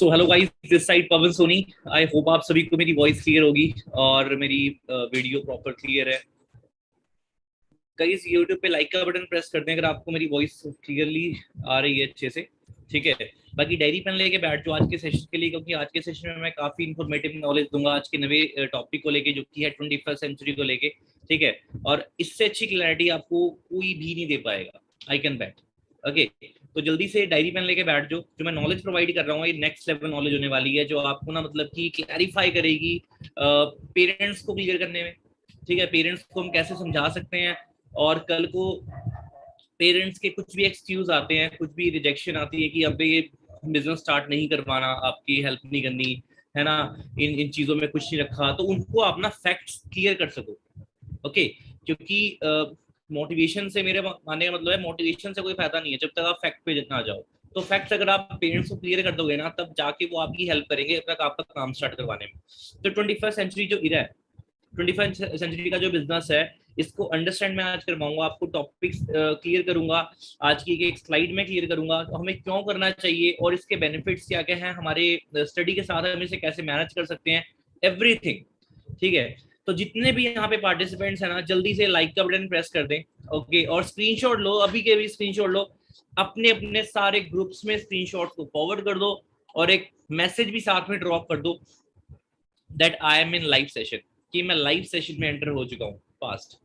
So hello guys, this side Pawan Soni. I hope आप सभी को मेरी वॉइस क्लियर होगी और मेरी वीडियो प्रॉपर क्लियर है। गाइस, यूट्यूब पे लाइक का बटन प्रेस कर दें अगर आपको मेरी वॉइस क्लियरली आ रही है अच्छे से। ठीक है। बाकी डायरी पेन लेके बैठ जाओ आज के सेशन के लिए, क्योंकि आज के सेशन में मैं काफी इन्फॉर्मेटिव नॉलेज दूंगा आज के नए टॉपिक को लेके, जो कि है 21st सेंचुरी को लेके। ठीक है। और इससे अच्छी क्लैरिटी आपको कोई भी नहीं दे पाएगा, आई कैन बैट। ओके। तो जल्दी से डायरी पेन लेके बैठ जाओ। जो मैं नॉलेज प्रोवाइड कर रहा हूँ ये नेक्स्ट लेवल नॉलेज होने वाली है, जो आपको ना मतलब कि क्लैरिफाई करेगी पेरेंट्स को क्लियर करने में। ठीक है। पेरेंट्स को हम कैसे समझा सकते हैं, और कल को पेरेंट्स के कुछ भी एक्सक्यूज आते हैं, कुछ भी रिजेक्शन आती है कि अब ये बिजनेस स्टार्ट नहीं करवाना, आपकी हेल्प नहीं करनी है ना, इन चीजों में कुछ नहीं रखा, तो उनको आप ना फैक्ट्स क्लियर कर सको। ओके। क्योंकि मोटिवेशन से, मेरे मानने का मतलब है, मोटिवेशन से कोई फायदा नहीं है जब तक आप फैक्ट पे ना जाओ। तो फैक्ट्स अगर आप पेरेंट्स को क्लियर कर दोगे ना, तब जाके वो आपकी हेल्प करेंगे जब तक आपका काम स्टार्ट करवाने में। तो 21st सेंचुरी जो इरा है, 21st सेंचुरी का जो बिजनेस है, इसको अंडरस्टैंड मैं आज करवाऊंगा आपको, टॉपिक्स क्लियर करूंगा। आज की एक स्लाइड में क्लियर करूंगा तो हमें क्यों करना चाहिए और इसके बेनिफिट्स क्या क्या हैं, हमारे स्टडी के साथ हम इसे कैसे मैनेज कर सकते हैं, एवरीथिंग। ठीक है। तो जितने भी यहाँ पे पार्टिसिपेंट्स हैं ना, जल्दी से लाइक का बटन प्रेस कर दें। ओके। और स्क्रीनशॉट लो, अभी के भी स्क्रीनशॉट लो, अपने अपने सारे ग्रुप्स में स्क्रीनशॉट को फॉरवर्ड कर दो, और एक मैसेज भी साथ में ड्रॉप कर दो that I am in live session, कि मैं लाइव सेशन में एंटर हो चुका हूँ फास्ट।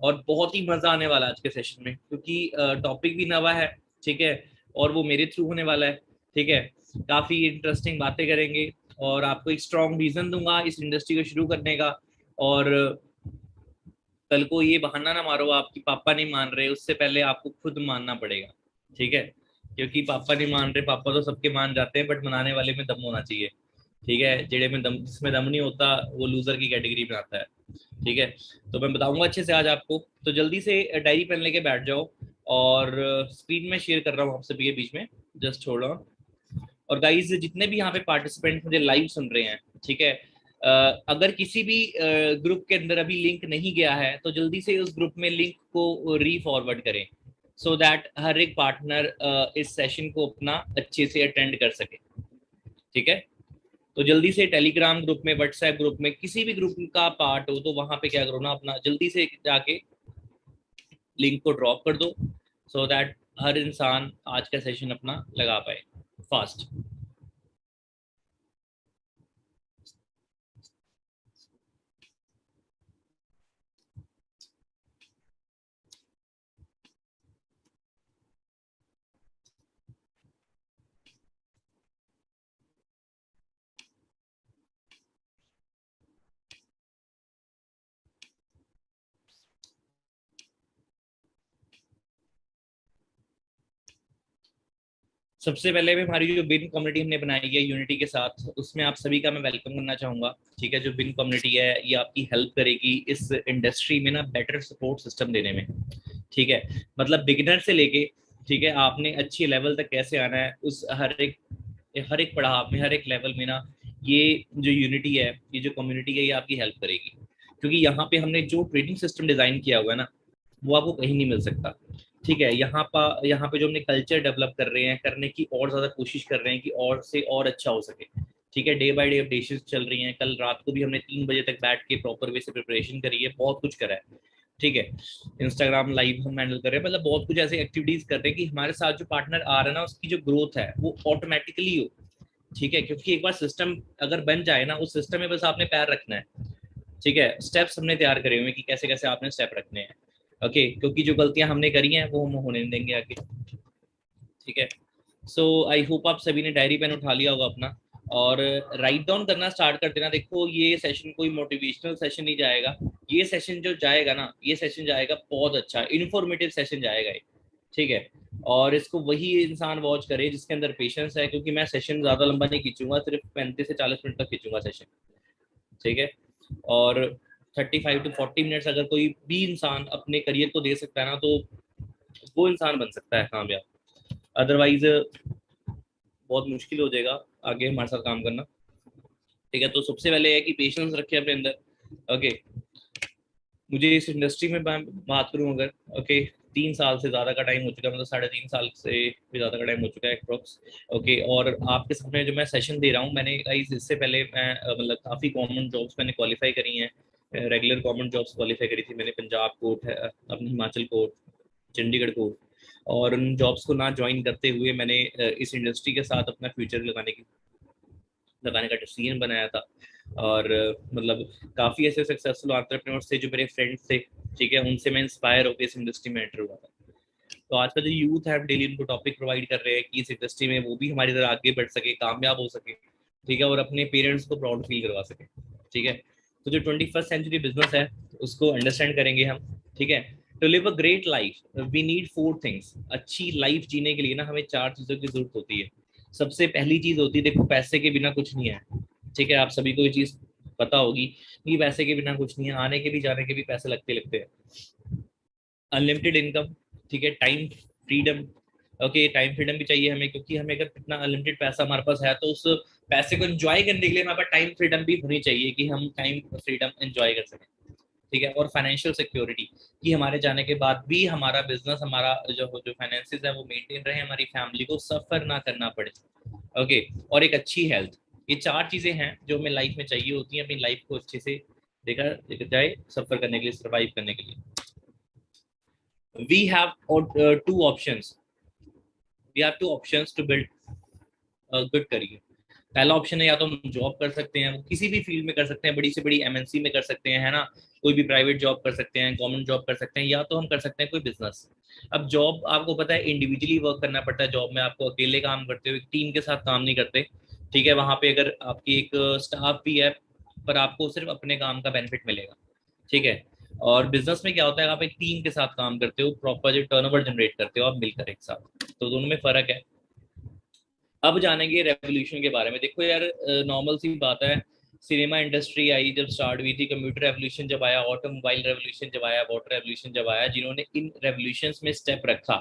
और बहुत ही मजा आने वाला है आज के सेशन में, क्योंकि टॉपिक भी नवा है। ठीक है। और वो मेरे थ्रू होने वाला है। ठीक है। काफी इंटरेस्टिंग बातें करेंगे, और आपको एक स्ट्रॉन्ग रीजन दूंगा इस इंडस्ट्री को शुरू करने का। और कल को ये बहाना ना मारो आपकी पापा नहीं मान रहे, उससे पहले आपको खुद मानना पड़ेगा। ठीक है। क्योंकि पापा नहीं मान रहे, पापा तो सबके मान जाते हैं, बट मनाने वाले में दम होना चाहिए। ठीक है। जेड़े में दम, जिसमें दम नहीं होता वो लूजर की कैटेगरी में आता है। ठीक है। तो मैं बताऊंगा अच्छे से आज आपको। तो जल्दी से डायरी पेन लेके बैठ जाओ, और स्क्रीन में शेयर कर रहा हूँ आप सभी के बीच में, जस्ट छोड़ रहा हूँ। और गाइज, जितने भी यहाँ पे पार्टिसिपेंट मुझे लाइव सुन रहे हैं, ठीक है, अगर किसी भी ग्रुप के अंदर अभी लिंक नहीं गया है तो जल्दी से उस ग्रुप में लिंक को री फॉरवर्ड करें, सो दैट हर एक पार्टनर इस सेशन को अपना अच्छे से अटेंड कर सके। ठीक है। तो जल्दी से टेलीग्राम ग्रुप में, व्हाट्सएप ग्रुप में, किसी भी ग्रुप का पार्ट हो तो वहां पे क्या करो ना, अपना जल्दी से जाके लिंक को ड्रॉप कर दो, सो दैट हर इंसान आज का सेशन अपना लगा पाए फास्ट। सबसे पहले भी हमारी जो बिन कम्युनिटी हमने बनाई है यूनिटी के साथ, उसमें आप सभी का मैं वेलकम करना चाहूंगा। ठीक है। जो बिन कम्युनिटी है ये आपकी हेल्प करेगी इस इंडस्ट्री में ना बेटर सपोर्ट सिस्टम देने में। ठीक है। मतलब बिगिनर से लेके, ठीक है, आपने अच्छी लेवल तक कैसे आना है, उस हर एक पड़ाव में, हर एक लेवल में ना, ये जो यूनिटी है, ये जो कम्युनिटी है, ये आपकी हेल्प करेगी। क्योंकि यहाँ पे हमने जो ट्रेडिंग सिस्टम डिजाइन किया हुआ है ना, वो आपको कहीं नहीं मिल सकता। ठीक है। यहाँ पे जो हमने कल्चर डेवलप कर रहे हैं, करने की और ज्यादा कोशिश कर रहे हैं कि और से और अच्छा हो सके। ठीक है। डे बाय डे अपडेशन चल रही हैं। कल रात को भी हमने 3 बजे तक बैठ के प्रॉपर वे से प्रिपरेशन करी है, बहुत कुछ करा है। ठीक है। इंस्टाग्राम लाइव हम हैंडल कर रहे हैं, मतलब बहुत कुछ ऐसे एक्टिविटीज कर रहे हैं कि हमारे साथ जो पार्टनर आ रहा है ना, उसकी जो ग्रोथ है वो ऑटोमेटिकली हो। ठीक है। क्योंकि एक बार सिस्टम अगर बन जाए ना, उस सिस्टम में बस आपने पैर रखना है। ठीक है। स्टेप्स हमने तैयार करे हुए हैं कि कैसे कैसे आपने स्टेप रखने हैं। ओके। क्योंकि जो गलतियां हमने करी हैं वो हम होने नहीं देंगे आगे। ठीक है। सो आई होप आप सभी ने डायरी पेन उठा लिया होगा अपना, और राइट डाउन करना स्टार्ट कर देना। देखो, ये सेशन कोई मोटिवेशनल सेशन नहीं जाएगा। ये सेशन जो जाएगा ना, ये सेशन जाएगा बहुत अच्छा इन्फॉर्मेटिव सेशन जाएगा ये। ठीक है। और इसको वही इंसान वॉच करे जिसके अंदर पेशेंस है, क्योंकि मैं सेशन ज्यादा लंबा नहीं खींचूंगा, सिर्फ 35 से 40 मिनट तक खींचूंगा सेशन। ठीक है। और 35 to 40 मिनट्स अगर कोई भी इंसान अपने करियर को दे सकता है ना, तो वो इंसान बन सकता है कामयाब। अदरवाइज बहुत मुश्किल हो जाएगा आगे हमारे साथ काम करना। ठीक है। तो सबसे पहले है कि पेशेंस रखे अपने अंदर। ओके। मुझे इस इंडस्ट्री में बात करूं अगर, ओके, 3 साल से ज़्यादा का टाइम हो चुका है, मतलब 3.5 साल से भी ज़्यादा का टाइम हो चुका है अप्रोक्स। ओके, और आपके सामने जो मैं सेशन दे रहा हूँ, मैंने इससे पहले मैं मतलब काफ़ी गवर्नमेंट जॉब्स मैंने क्वालिफाई करी हैं, रेगुलर गवर्नमेंट जॉब्स क्वालिफाई करी थी मैंने, पंजाब कोर्ट है, अपनी हिमाचल कोर्ट, चंडीगढ़ कोर्ट। और उन जॉब्स को ना ज्वाइन करते हुए मैंने इस इंडस्ट्री के साथ अपना फ्यूचर लगाने का डिसीजन बनाया था। और मतलब काफ़ी ऐसे सक्सेसफुल एंटरप्रेन्योर्स थे जो मेरे फ्रेंड्स थे, ठीक है, उनसे मैं इंस्पायर होकर इस इंडस्ट्री में एंटर हुआ था। तो आज का जो यूथ है डेली उनको टॉपिक प्रोवाइड कर रहे हैं कि इस इंडस्ट्री में वो भी हमारी तरह आगे बढ़ सके, कामयाब हो सके, ठीक है, और अपने पेरेंट्स को प्राउड फील करवा सके, ठीक है। तो जो 21st सेंचुरी बिजनेस है उसको अंडरस्टैंड करेंगे हम, ठीक है। To live a great life we need 4 things. अच्छी लाइफ जीने के लिए ना हमें 4 चीज़ों की जरूरत होती है। सबसे पहली चीज़ होती है, देखो, पैसे के बिना कुछ नहीं है, ठीक है, आप सभी को ये चीज़ पता होगी कि पैसे के बिना कुछ नहीं है, आने के भी जाने के भी पैसे लगते लगते हैं। अनलिमिटेड इनकम, ठीक है, time freedom. Okay, time freedom भी चाहिए हमें, क्योंकि हमें अगर इतना अनलिमिटेड पैसा हमारे पास है तो उस पैसे को एंजॉय करने के लिए हमारे पास टाइम फ्रीडम भी होनी चाहिए कि हम टाइम फ्रीडम एंजॉय कर सकें, ठीक है। और फाइनेंशियल सिक्योरिटी, कि हमारे जाने के बाद भी हमारा बिजनेस, हमारा जो जो फाइनेंसिस है वो मेंटेन रहे, हमारी फैमिली को सफर ना करना पड़े। ओके, और एक अच्छी हेल्थ। ये 4 चीजें हैं जो हमें लाइफ में चाहिए होती हैं अपनी लाइफ को अच्छे से देखा जाए सफर करने के लिए, सर्वाइव करने के लिए। we have two options we have 2 options to build a good career। पहला ऑप्शन है, या तो हम जॉब कर सकते हैं, वो किसी भी फील्ड में कर सकते हैं, बड़ी से बड़ी एमएनसी में कर सकते हैं, है ना, कोई भी प्राइवेट जॉब कर सकते हैं, गवर्नमेंट जॉब कर सकते हैं, या तो हम कर सकते हैं कोई बिजनेस। अब जॉब आपको पता है इंडिविजुअली वर्क करना पड़ता है, जॉब में आपको अकेले काम करते हो, एक टीम के साथ काम नहीं करते, ठीक है। वहां पे अगर आपकी एक स्टाफ भी है, पर आपको सिर्फ अपने काम का बेनिफिट मिलेगा, ठीक है। और बिजनेस में क्या होता है, आप एक टीम के साथ काम करते हो, प्रॉपर जो टर्नओवर जनरेट करते हो आप मिलकर एक साथ, तो दोनों में फर्क है। अब जानेंगे रेवोल्यूशन के बारे में। देखो यार, नॉर्मल सी बात है, सिनेमा इंडस्ट्री आई जब स्टार्ट हुई थी, कंप्यूटर रेवोल्यूशन जब आया, ऑटोमोबाइल रेवोल्यूशन जब आया, वाटर रेवोल्यूशन जब आया, जिन्होंने इन रेवोल्यूशंस में स्टेप रखा,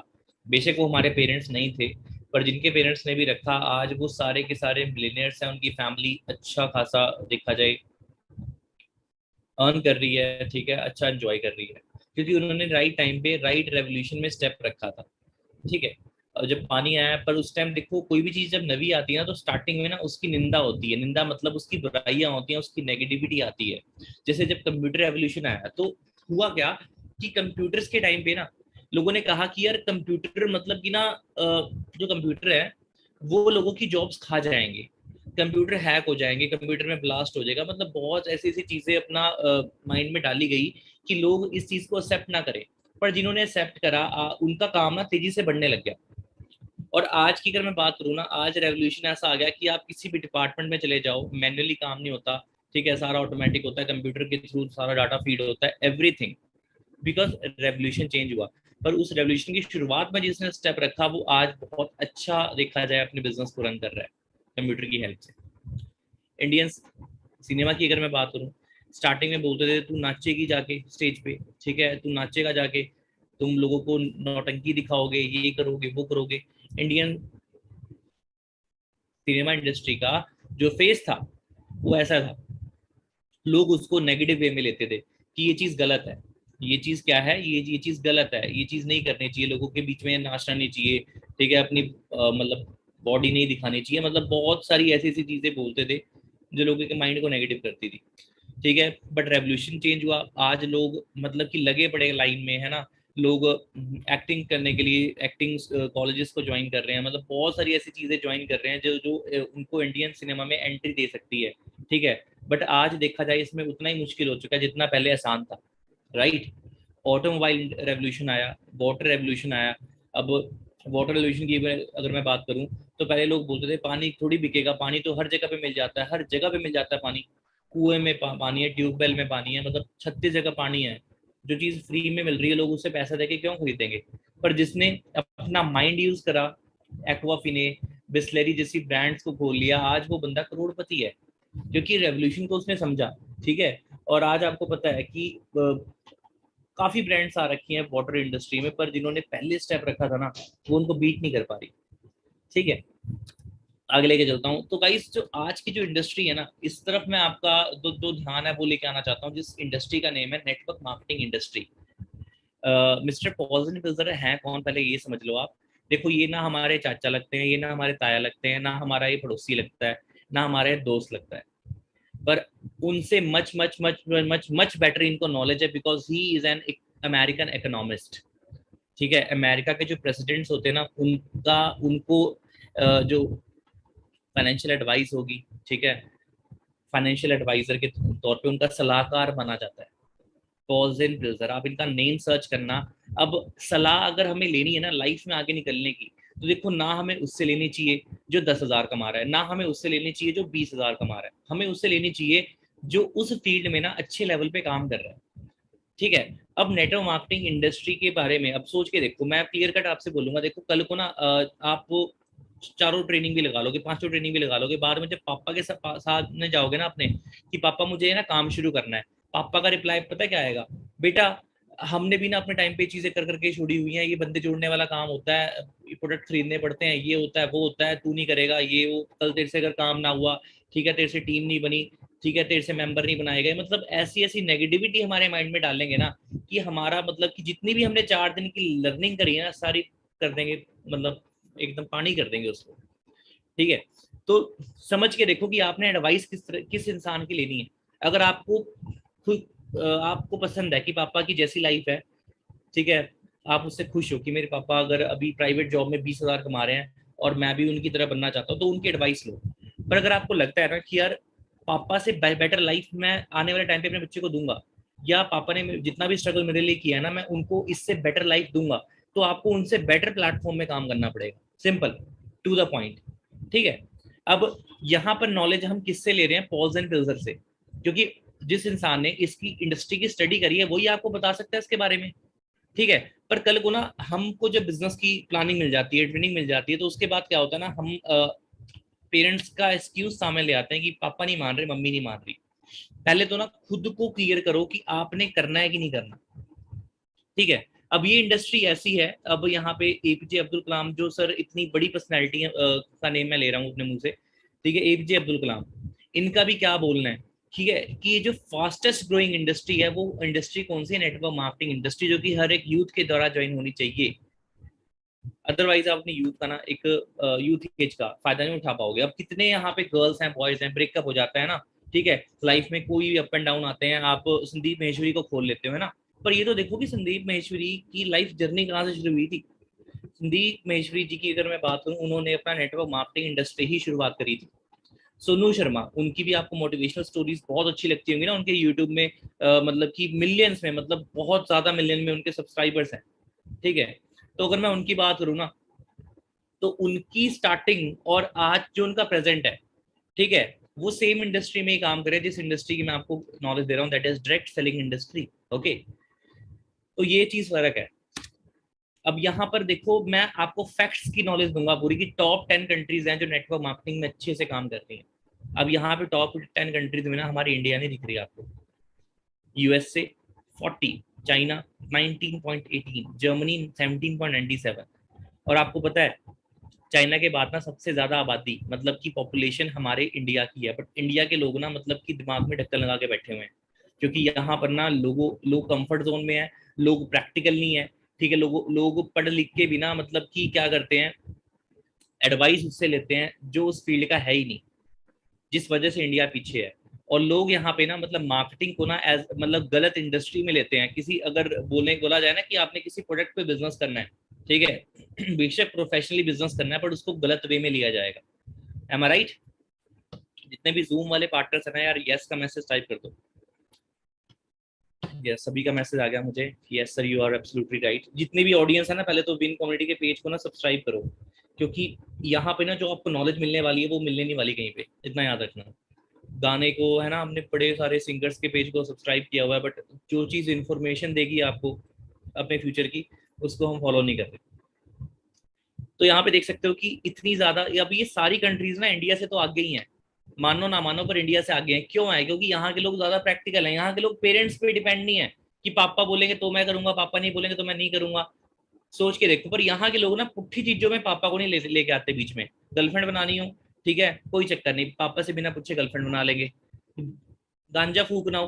बेशक वो हमारे पेरेंट्स नहीं थे, पर जिनके पेरेंट्स ने भी रखा, आज वो सारे के सारे मिलियनियर्स हैं, उनकी फैमिली अच्छा खासा देखा जाए अर्न कर रही है, ठीक है, अच्छा एंजॉय कर रही है, क्योंकि उन्होंने राइट टाइम पे राइट रेवोल्यूशन में स्टेप रखा था, ठीक है। और जब पानी आया, पर उस टाइम देखो कोई भी चीज जब नवी आती है ना, तो स्टार्टिंग में ना उसकी निंदा होती है, निंदा मतलब उसकी बुराइयां होती हैं, उसकी नेगेटिविटी आती है। जैसे जब कंप्यूटर रेवोल्यूशन आया तो हुआ क्या कि कंप्यूटर्स के टाइम पे ना लोगों ने कहा कि यार कंप्यूटर मतलब कि ना जो कंप्यूटर है वो लोगों की जॉब्स खा जाएंगे, कंप्यूटर हैक हो जाएंगे, कंप्यूटर में ब्लास्ट हो जाएगा, मतलब बहुत ऐसी ऐसी चीजें अपना माइंड में डाली गई कि लोग इस चीज को एक्सेप्ट ना करें। पर जिन्होंने एक्सेप्ट करा उनका काम ना तेजी से बढ़ने लग गया। और आज की अगर मैं बात करूँ ना, आज रेवोल्यूशन ऐसा आ गया कि आप किसी भी डिपार्टमेंट में चले जाओ, मैन्युअली काम नहीं होता, ठीक है, सारा ऑटोमेटिक होता है, कंप्यूटर के थ्रू सारा डाटा फीड होता है, एवरीथिंग, बिकॉज रेवोल्यूशन चेंज हुआ। पर उस रेवोल्यूशन की शुरुआत में जिसने स्टेप रखा वो आज बहुत अच्छा देखा जाए अपने बिजनेस को रन कर रहा है कंप्यूटर की हेल्प से। इंडियन सिनेमा की अगर मैं बात करूँ, स्टार्टिंग में बोलते थे तू नाचेगी जाके स्टेज पे, ठीक है, तू नाचेगा जाके, तुम लोगों को नौटंकी दिखाओगे, ये करोगे वो करोगे। इंडियन सिनेमा इंडस्ट्री का जो फेस था वो ऐसा था, लोग उसको नेगेटिव वे में लेते थे कि ये चीज गलत है, ये चीज क्या है, ये चीज गलत है, ये चीज नहीं करनी चाहिए, लोगों के बीच में नाचना नहीं चाहिए, ठीक है, अपनी मतलब बॉडी नहीं दिखानी चाहिए, मतलब बहुत सारी ऐसी ऐसी चीजें बोलते थे जो लोगों के माइंड को नेगेटिव करती थी, ठीक है। बट रेवोल्यूशन चेंज हुआ, आज लोग मतलब कि लगे पड़े लाइन में, है ना, लोग एक्टिंग करने के लिए एक्टिंग कॉलेजेस को ज्वाइन कर रहे हैं, मतलब बहुत सारी ऐसी चीजें ज्वाइन कर रहे हैं जो जो उनको इंडियन सिनेमा में एंट्री दे सकती है, ठीक है। बट आज देखा जाए इसमें उतना ही मुश्किल हो चुका है जितना पहले आसान था, राइट। ऑटोमोबाइल रेवोल्यूशन आया, वाटर रेवोल्यूशन आया। अब वाटर रेवोल्यूशन की अगर मैं बात करूं, तो पहले लोग बोलते थे पानी थोड़ी बिकेगा, पानी तो हर जगह पे मिल जाता है, हर जगह पे मिल जाता है पानी, कुएं में पानी है, ट्यूबवेल में पानी है, मतलब 36 जगह पानी है, जो चीज फ्री में मिल रही है लोग उससे पैसा देके क्यों खरीदेंगे। पर जिसने अपना माइंड यूज करा, एक्वाफिने, बिस्लरी जैसी ब्रांड्स को खोल लिया, आज वो बंदा करोड़पति है, क्योंकि रेवोल्यूशन को उसने समझा, ठीक है। और आज आपको पता है कि काफी ब्रांड्स आ रखी हैं वाटर इंडस्ट्री में, पर जिन्होंने पहले स्टेप रखा था ना वो उनको बीट नहीं कर पा रही, ठीक है। आगे लेके चलता हूँ, तो गाइस जो आज की जो इंडस्ट्री है ना, इस तरफ मैं आपका दो ध्यान है वो लेके आना चाहता हूँ, जिस इंडस्ट्री का नेम है network marketing industry. Mister Paulson Pilzer है कौन, पहले ये समझ लो आप। देखो ये ना हमारे चाचा लगते हैं, ये ना हमारे ताया लगते हैं, ना हमारा ये पड़ोसी लगता है, ना हमारे दोस्त लगता है, पर उनसे much much much much much better इनको नॉलेज है, because he is an American economist. ठीक है, अमेरिका के जो प्रेसिडेंट्स होते हैं ना, उनका उनको जो फाइनेंशियल एडवाइस होगी, ठीक है, फाइनेंशियल एडवाइजर के तौर पे उनका सलाहकार माना जाता है। पॉल्सन पिल्जर, आप इनका नेम सर्च करना। अब सलाह अगर हमें लेनी है ना लाइफ में आगे निकलने की, तो देखो ना हमें उससे लेनी चाहिए जो 10,000 कमा रहा है, ना हमें उससे लेनी चाहिए जो 20,000 कमा रहा है, हमें उससे लेनी चाहिए जो उस फील्ड में ना अच्छे लेवल पे काम कर रहा है। ठीक है। अब नेटवर्क मार्केटिंग इंडस्ट्री के बारे में अब सोच के देखो, मैं क्लियर कट आपसे बोलूंगा, देखो कल को ना आप चारों ट्रेनिंग भी लगा लोगे, पांचों ट्रेनिंग भी लगा लोगे, बाद में जब पापा के साथ में जाओगे ना अपने कि पापा मुझे ना काम शुरू करना है, पापा का रिप्लाई पता क्या आएगा? बेटा हमने भी ना अपने टाइम पे चीजें कर करके छोड़ी हुई हैं, ये बंदे जोड़ने वाला काम होता है, प्रोडक्ट खरीदने पड़ते हैं, ये होता है वो होता है, तू नहीं करेगा ये वो, कल तेरे से अगर काम ना हुआ, ठीक है, तेरे से टीम नहीं बनी, ठीक है, तेरे से मेंबर नहीं बनाए गए, मतलब ऐसी ऐसी नेगेटिविटी हमारे माइंड में डालेंगे ना कि हमारा मतलब कि जितनी भी हमने 4 दिन की लर्निंग करी है ना सारी कर देंगे, मतलब एकदम पानी कर देंगे उसको। ठीक है। तो समझ के देखो कि आपने एडवाइस किस इंसान की लेनी है। अगर आपको खुद आपको पसंद है कि पापा की जैसी लाइफ है, ठीक है, आप उससे खुश हो कि मेरे पापा अगर अभी प्राइवेट जॉब में 20,000 कमा रहे हैं और मैं भी उनकी तरह बनना चाहता हूँ, तो उनकी एडवाइस लो। पर अगर आपको लगता है ना कि यार पापा से बेटर लाइफ मैं आने वाले टाइम पे अपने बच्चे को दूंगा, या पापा ने जितना भी स्ट्रगल मेरे लिए किया है ना मैं उनको इससे बेटर लाइफ दूंगा, तो आपको उनसे बेटर प्लेटफॉर्म में काम करना पड़ेगा। Simple, to the point. ठीक है। अब यहाँ पर नॉलेज हम किससे ले रहे हैं? पॉल्स एंड पिल्जर से, क्योंकि जिस इंसान ने इसकी इंडस्ट्री की स्टडी करी है वही आपको बता सकता है इसके बारे में। ठीक है। पर कल को ना हमको जब बिजनेस की प्लानिंग मिल जाती है, ट्रेनिंग मिल जाती है, तो उसके बाद क्या होता है ना, हम पेरेंट्स का एक्सक्यूज सामने ले आते हैं कि पापा नहीं मान रहे, मम्मी नहीं मान रही। पहले तो ना खुद को क्लियर करो कि आपने करना है कि नहीं करना। ठीक है। अब ये इंडस्ट्री ऐसी है, अब यहाँ पे एपीजे अब्दुल कलाम जो सर इतनी बड़ी पर्सनैलिटी है, का नेम मैं ले रहा हूँ अपने मुंह से, ठीक है, एपीजे अब्दुल कलाम, इनका भी क्या बोलना है, ठीक है, कि ये जो फास्टेस्ट ग्रोइंग इंडस्ट्री है वो इंडस्ट्री कौन सी है? नेटवर्क मार्केटिंग इंडस्ट्री, जो कि हर एक यूथ के द्वारा ज्वाइन होनी चाहिए। अदरवाइज आप अपनी यूथ का ना एक यूथ एज का फायदा नहीं उठा पाओगे। अब कितने यहाँ पे गर्ल्स हैं, बॉयज हैं, ब्रेकअप हो जाता है ना, ठीक है, लाइफ में कोई भी अप एंड डाउन आते हैं, आप संदीप महेश्वरी को खोल लेते हो, है ना। पर ये तो देखो कि संदीप महेश्वरी की लाइफ जर्नी कहाँ से शुरू हुई थी। संदीप महेश्वरी जी की अगर मैं बात करूँ, उन्होंने अपना नेटवर्क मार्केटिंग इंडस्ट्री ही शुरुआत करी थी। सोनू शर्मा, उनकी भी आपको मोटिवेशनल स्टोरीज बहुत अच्छी लगती होंगी ना, उनके यूट्यूब में मतलब कि मिलियंस में, मतलब बहुत ज्यादा मिलियन में उनके सब्सक्राइबर्स हैं। ठीक है। तो अगर मैं उनकी बात करूँ ना, तो उनकी स्टार्टिंग और आज जो उनका प्रेजेंट है, ठीक है, वो सेम इंडस्ट्री में ही काम करे जिस इंडस्ट्री की मैं आपको नॉलेज दे रहा हूँ, that is direct selling industry. Okay. तो ये चीज फर्क है। अब यहाँ पर देखो मैं आपको फैक्ट्स की नॉलेज दूंगा पूरी, की टॉप 10 कंट्रीज हैं जो नेटवर्क मार्केटिंग में अच्छे से काम करती हैं। अब यहाँ पे टॉप 10 कंट्रीज में ना हमारी इंडिया नहीं दिख रही आपको। USA 40, China 19.18, Germany 17.97। और आपको पता है चाइना के बाद ना सबसे ज्यादा आबादी मतलब की पॉपुलेशन हमारे इंडिया की है, बट इंडिया के लोग ना मतलब कि दिमाग में ढक्कन लगा के बैठे हुए हैं, क्योंकि यहाँ पर ना लोग कंफर्ट जोन में है, लोग प्रैक्टिकल नहीं है। ठीक है। लोग पढ़ लिख के बिना मतलब कि क्या करते हैं, एडवाइस उससे लेते हैं जो उस फील्ड का है ही नहीं, जिस वजह से इंडिया पीछे है। और लोग यहाँ पे ना मतलब मार्केटिंग को ना एज मतलब गलत इंडस्ट्री में लेते हैं। किसी अगर बोला जाए ना कि आपने किसी प्रोडक्ट पे बिजनेस करना है, ठीक है, बेशक प्रोफेशनली बिजनेस करना है, बट उसको गलत वे में लिया जाएगा। एम आई राइट? जितने भी जूम वाले पार्टनर्स हैं ना यार, यस का मैसेज टाइप कर दो। यस, सभी का मैसेज आ गया मुझे, yes sir you are absolutely right. जितनी भी ऑडियंस है ना, पहले तो विन कम्युनिटी के पेज को ना सब्सक्राइब करो, क्योंकि यहाँ पे ना जो आपको नॉलेज मिलने वाली है वो मिलने नहीं वाली कहीं पे, इतना याद रखना। गाने को है ना, हमने बड़े सारे सिंगर्स के पेज को सब्सक्राइब किया हुआ है, बट जो चीज़ इन्फॉर्मेशन देगी आपको अपने फ्यूचर की, उसको हम फॉलो नहीं कर रहे। तो यहाँ पे देख सकते हो कि इतनी ज्यादा, अब ये सारी कंट्रीज ना इंडिया से तो आगे ही हैं, मानो ना मानो पर इंडिया से आगे हैं। क्यों है? क्योंकि यहाँ के लोग ज्यादा प्रैक्टिकल हैं, यहाँ के लोग पेरेंट्स पे डिपेंड नहीं है कि पापा बोलेंगे तो मैं करूंगा, पापा नहीं बोलेंगे तो मैं नहीं करूंगा। सोच के देखो, पर यहाँ के लोग ना पुट्ठी चीजों में पापा को नहीं लेके आते बीच में। गर्लफ्रेंड बनानी हो, ठीक है, कोई चक्कर नहीं, पापा से बिना पूछे गर्लफ्रेंड बना लेंगे। गांजा फूकना हो,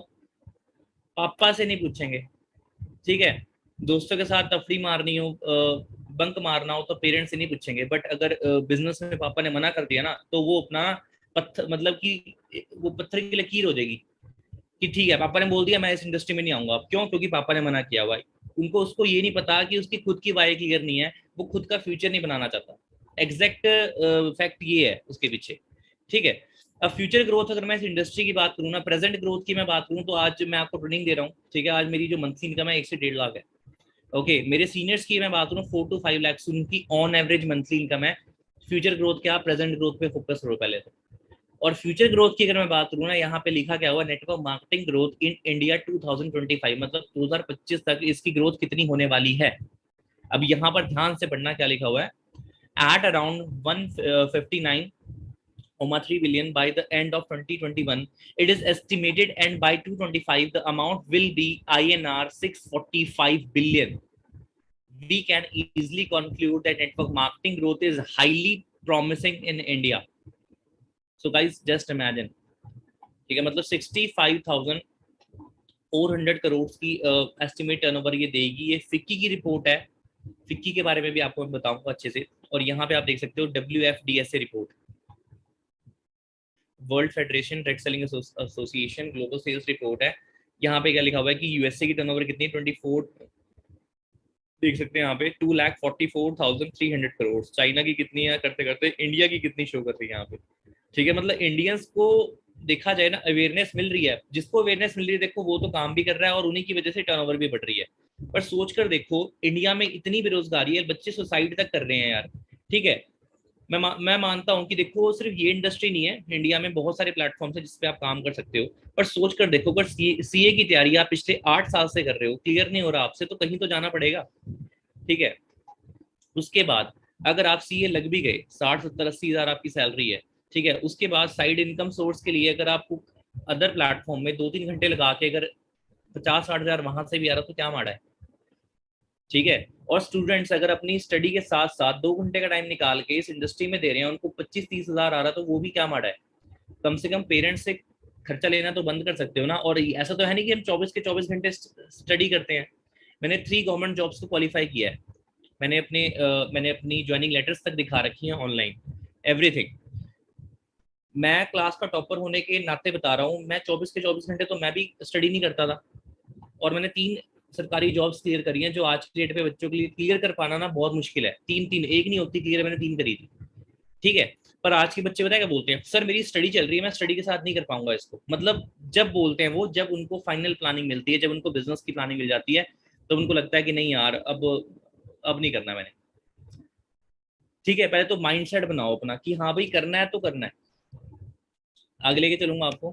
पापा से नहीं पूछेंगे। ठीक है। दोस्तों के साथ तफरी मारनी हो, बंक मारना हो, तो पेरेंट्स से नहीं पूछेंगे। बट अगर बिजनेस में पापा ने मना कर दिया ना, तो वो अपना पत्थर, मतलब कि वो पत्थर की लकीर हो जाएगी कि ठीक है पापा ने बोल दिया मैं इस इंडस्ट्री में नहीं आऊंगा। क्यों? क्योंकि पापा ने मना किया हुआ है। उनको उसको ये नहीं पता कि उसकी खुद की वाई क्लियर नहीं है, वो खुद का फ्यूचर नहीं बनाना चाहता। एग्जैक्ट फैक्ट ये है उसके पीछे। ठीक है। अब फ्यूचर ग्रोथ, अगर मैं इस इंडस्ट्री की बात करूँ ना, प्रेजेंट ग्रोथ की मैं बात करूँ, तो आज मैं आपको ट्रेनिंग दे रहा हूँ। ठीक है, आज मेरी जो मंथली इनकम है 1 से 1.5 लाख है। ओके, मेरे सीनियर्स की मैं बात करूँ 4 to 5 लाख उनकी ऑन एवरेज मंथली इनकम है। फ्यूचर ग्रोथ क्या, प्रेजेंट ग्रोथ पे फोकस करो पहले तो। और फ्यूचर ग्रोथ की अगर मैं बात करूँ ना, यहाँ पे लिखा क्या हुआ, network marketing growth in India 2025, मतलब 2025 तक इसकी ग्रोथ कितनी होने वाली है। अब यहाँ पर ध्यान से पढ़ना क्या लिखा हुआ है। At around 159.3 billion by the end of 2021, it is estimated, and by 2025 the amount will be INR 645 billion. We can easily conclude that network marketing growth is highly promising in India. So guys, just imagine, ठीक है, मतलब 65,400 करोड़ की estimate turnover ये देगी। ये FICCI की report है। FICCI के बारे में भी आपको मैं बताऊंगा अच्छे से। और यहाँ पे आप देख सकते हो WFDSA report, world federation direct selling association global sales report है। यहाँ पे क्या लिखा हुआ है कि यूएसए की टर्नओवर कितनी, 24, देख सकते हैं यहाँ पे 2,44,300 करोड़। चाइना की कितनी है करते करते इंडिया की कितनी शो कर रही है यहाँ पे। ठीक है, मतलब इंडियंस को देखा जाए ना, अवेयरनेस मिल रही है। जिसको अवेयरनेस मिल रही है देखो, वो तो काम भी कर रहा है और उन्हीं की वजह से टर्नओवर भी बढ़ रही है। पर सोच कर देखो, इंडिया में इतनी बेरोजगारी है, बच्चे सुसाइड तक कर रहे हैं यार। ठीक है, मैं मानता हूं कि देखो सिर्फ ये इंडस्ट्री नहीं है, इंडिया में बहुत सारे प्लेटफॉर्म्स है जिसपे आप काम कर सकते हो। पर सोच कर देखो, अगर सीए की तैयारी आप पिछले 8 साल से कर रहे हो, क्लियर नहीं हो रहा आपसे, तो कहीं तो जाना पड़ेगा। ठीक है। उसके बाद अगर आप सीए लग भी गए, 60, 70, 80 हज़ार आपकी सैलरी है। ठीक है, उसके बाद साइड इनकम सोर्स के लिए अगर आपको अदर प्लेटफॉर्म में 2-3 घंटे लगा के अगर 50-60 हज़ार वहां से भी आ रहा, तो क्या माड़ा है। ठीक है। और स्टूडेंट्स अगर अपनी स्टडी के साथ साथ 2 घंटे का टाइम निकाल के इस इंडस्ट्री में दे रहे हैं, उनको 25-30 हज़ार आ रहा, तो वो भी क्या माड़ा है। कम से कम पेरेंट्स से खर्चा लेना तो बंद कर सकते हो ना। और ऐसा तो है नहीं कि हम 24 के 24 घंटे स्टडी करते हैं। मैंने 3 गवर्नमेंट जॉब्स को क्वालिफाई किया है। मैंने अपनी ज्वाइनिंग लेटर्स तक दिखा रखी है ऑनलाइन, एवरीथिंग। मैं क्लास का टॉपर होने के नाते बता रहा हूँ, मैं 24 के 24 घंटे तो मैं भी स्टडी नहीं करता था। और मैंने 3 सरकारी जॉब्स क्लियर करी हैं, जो आज की डेट पे बच्चों के लिए क्लियर कर पाना ना बहुत मुश्किल है। तीन तीन, एक नहीं होती क्लियर, मैंने 3 करी थी। ठीक है। पर आज के बच्चे बताए क्या बोलते हैं, सर मेरी स्टडी चल रही है, मैं स्टडी के साथ नहीं कर पाऊंगा इसको। मतलब जब बोलते हैं वो, जब उनको फाइनल प्लानिंग मिलती है, जब उनको बिजनेस की प्लानिंग मिल जाती है, तो उनको लगता है कि नहीं यार, अब नहीं करना मैंने। ठीक है, पहले तो माइंडसेट बनाओ अपना कि हाँ भाई करना है तो करना है। आगे लेके चलूंगा आपको।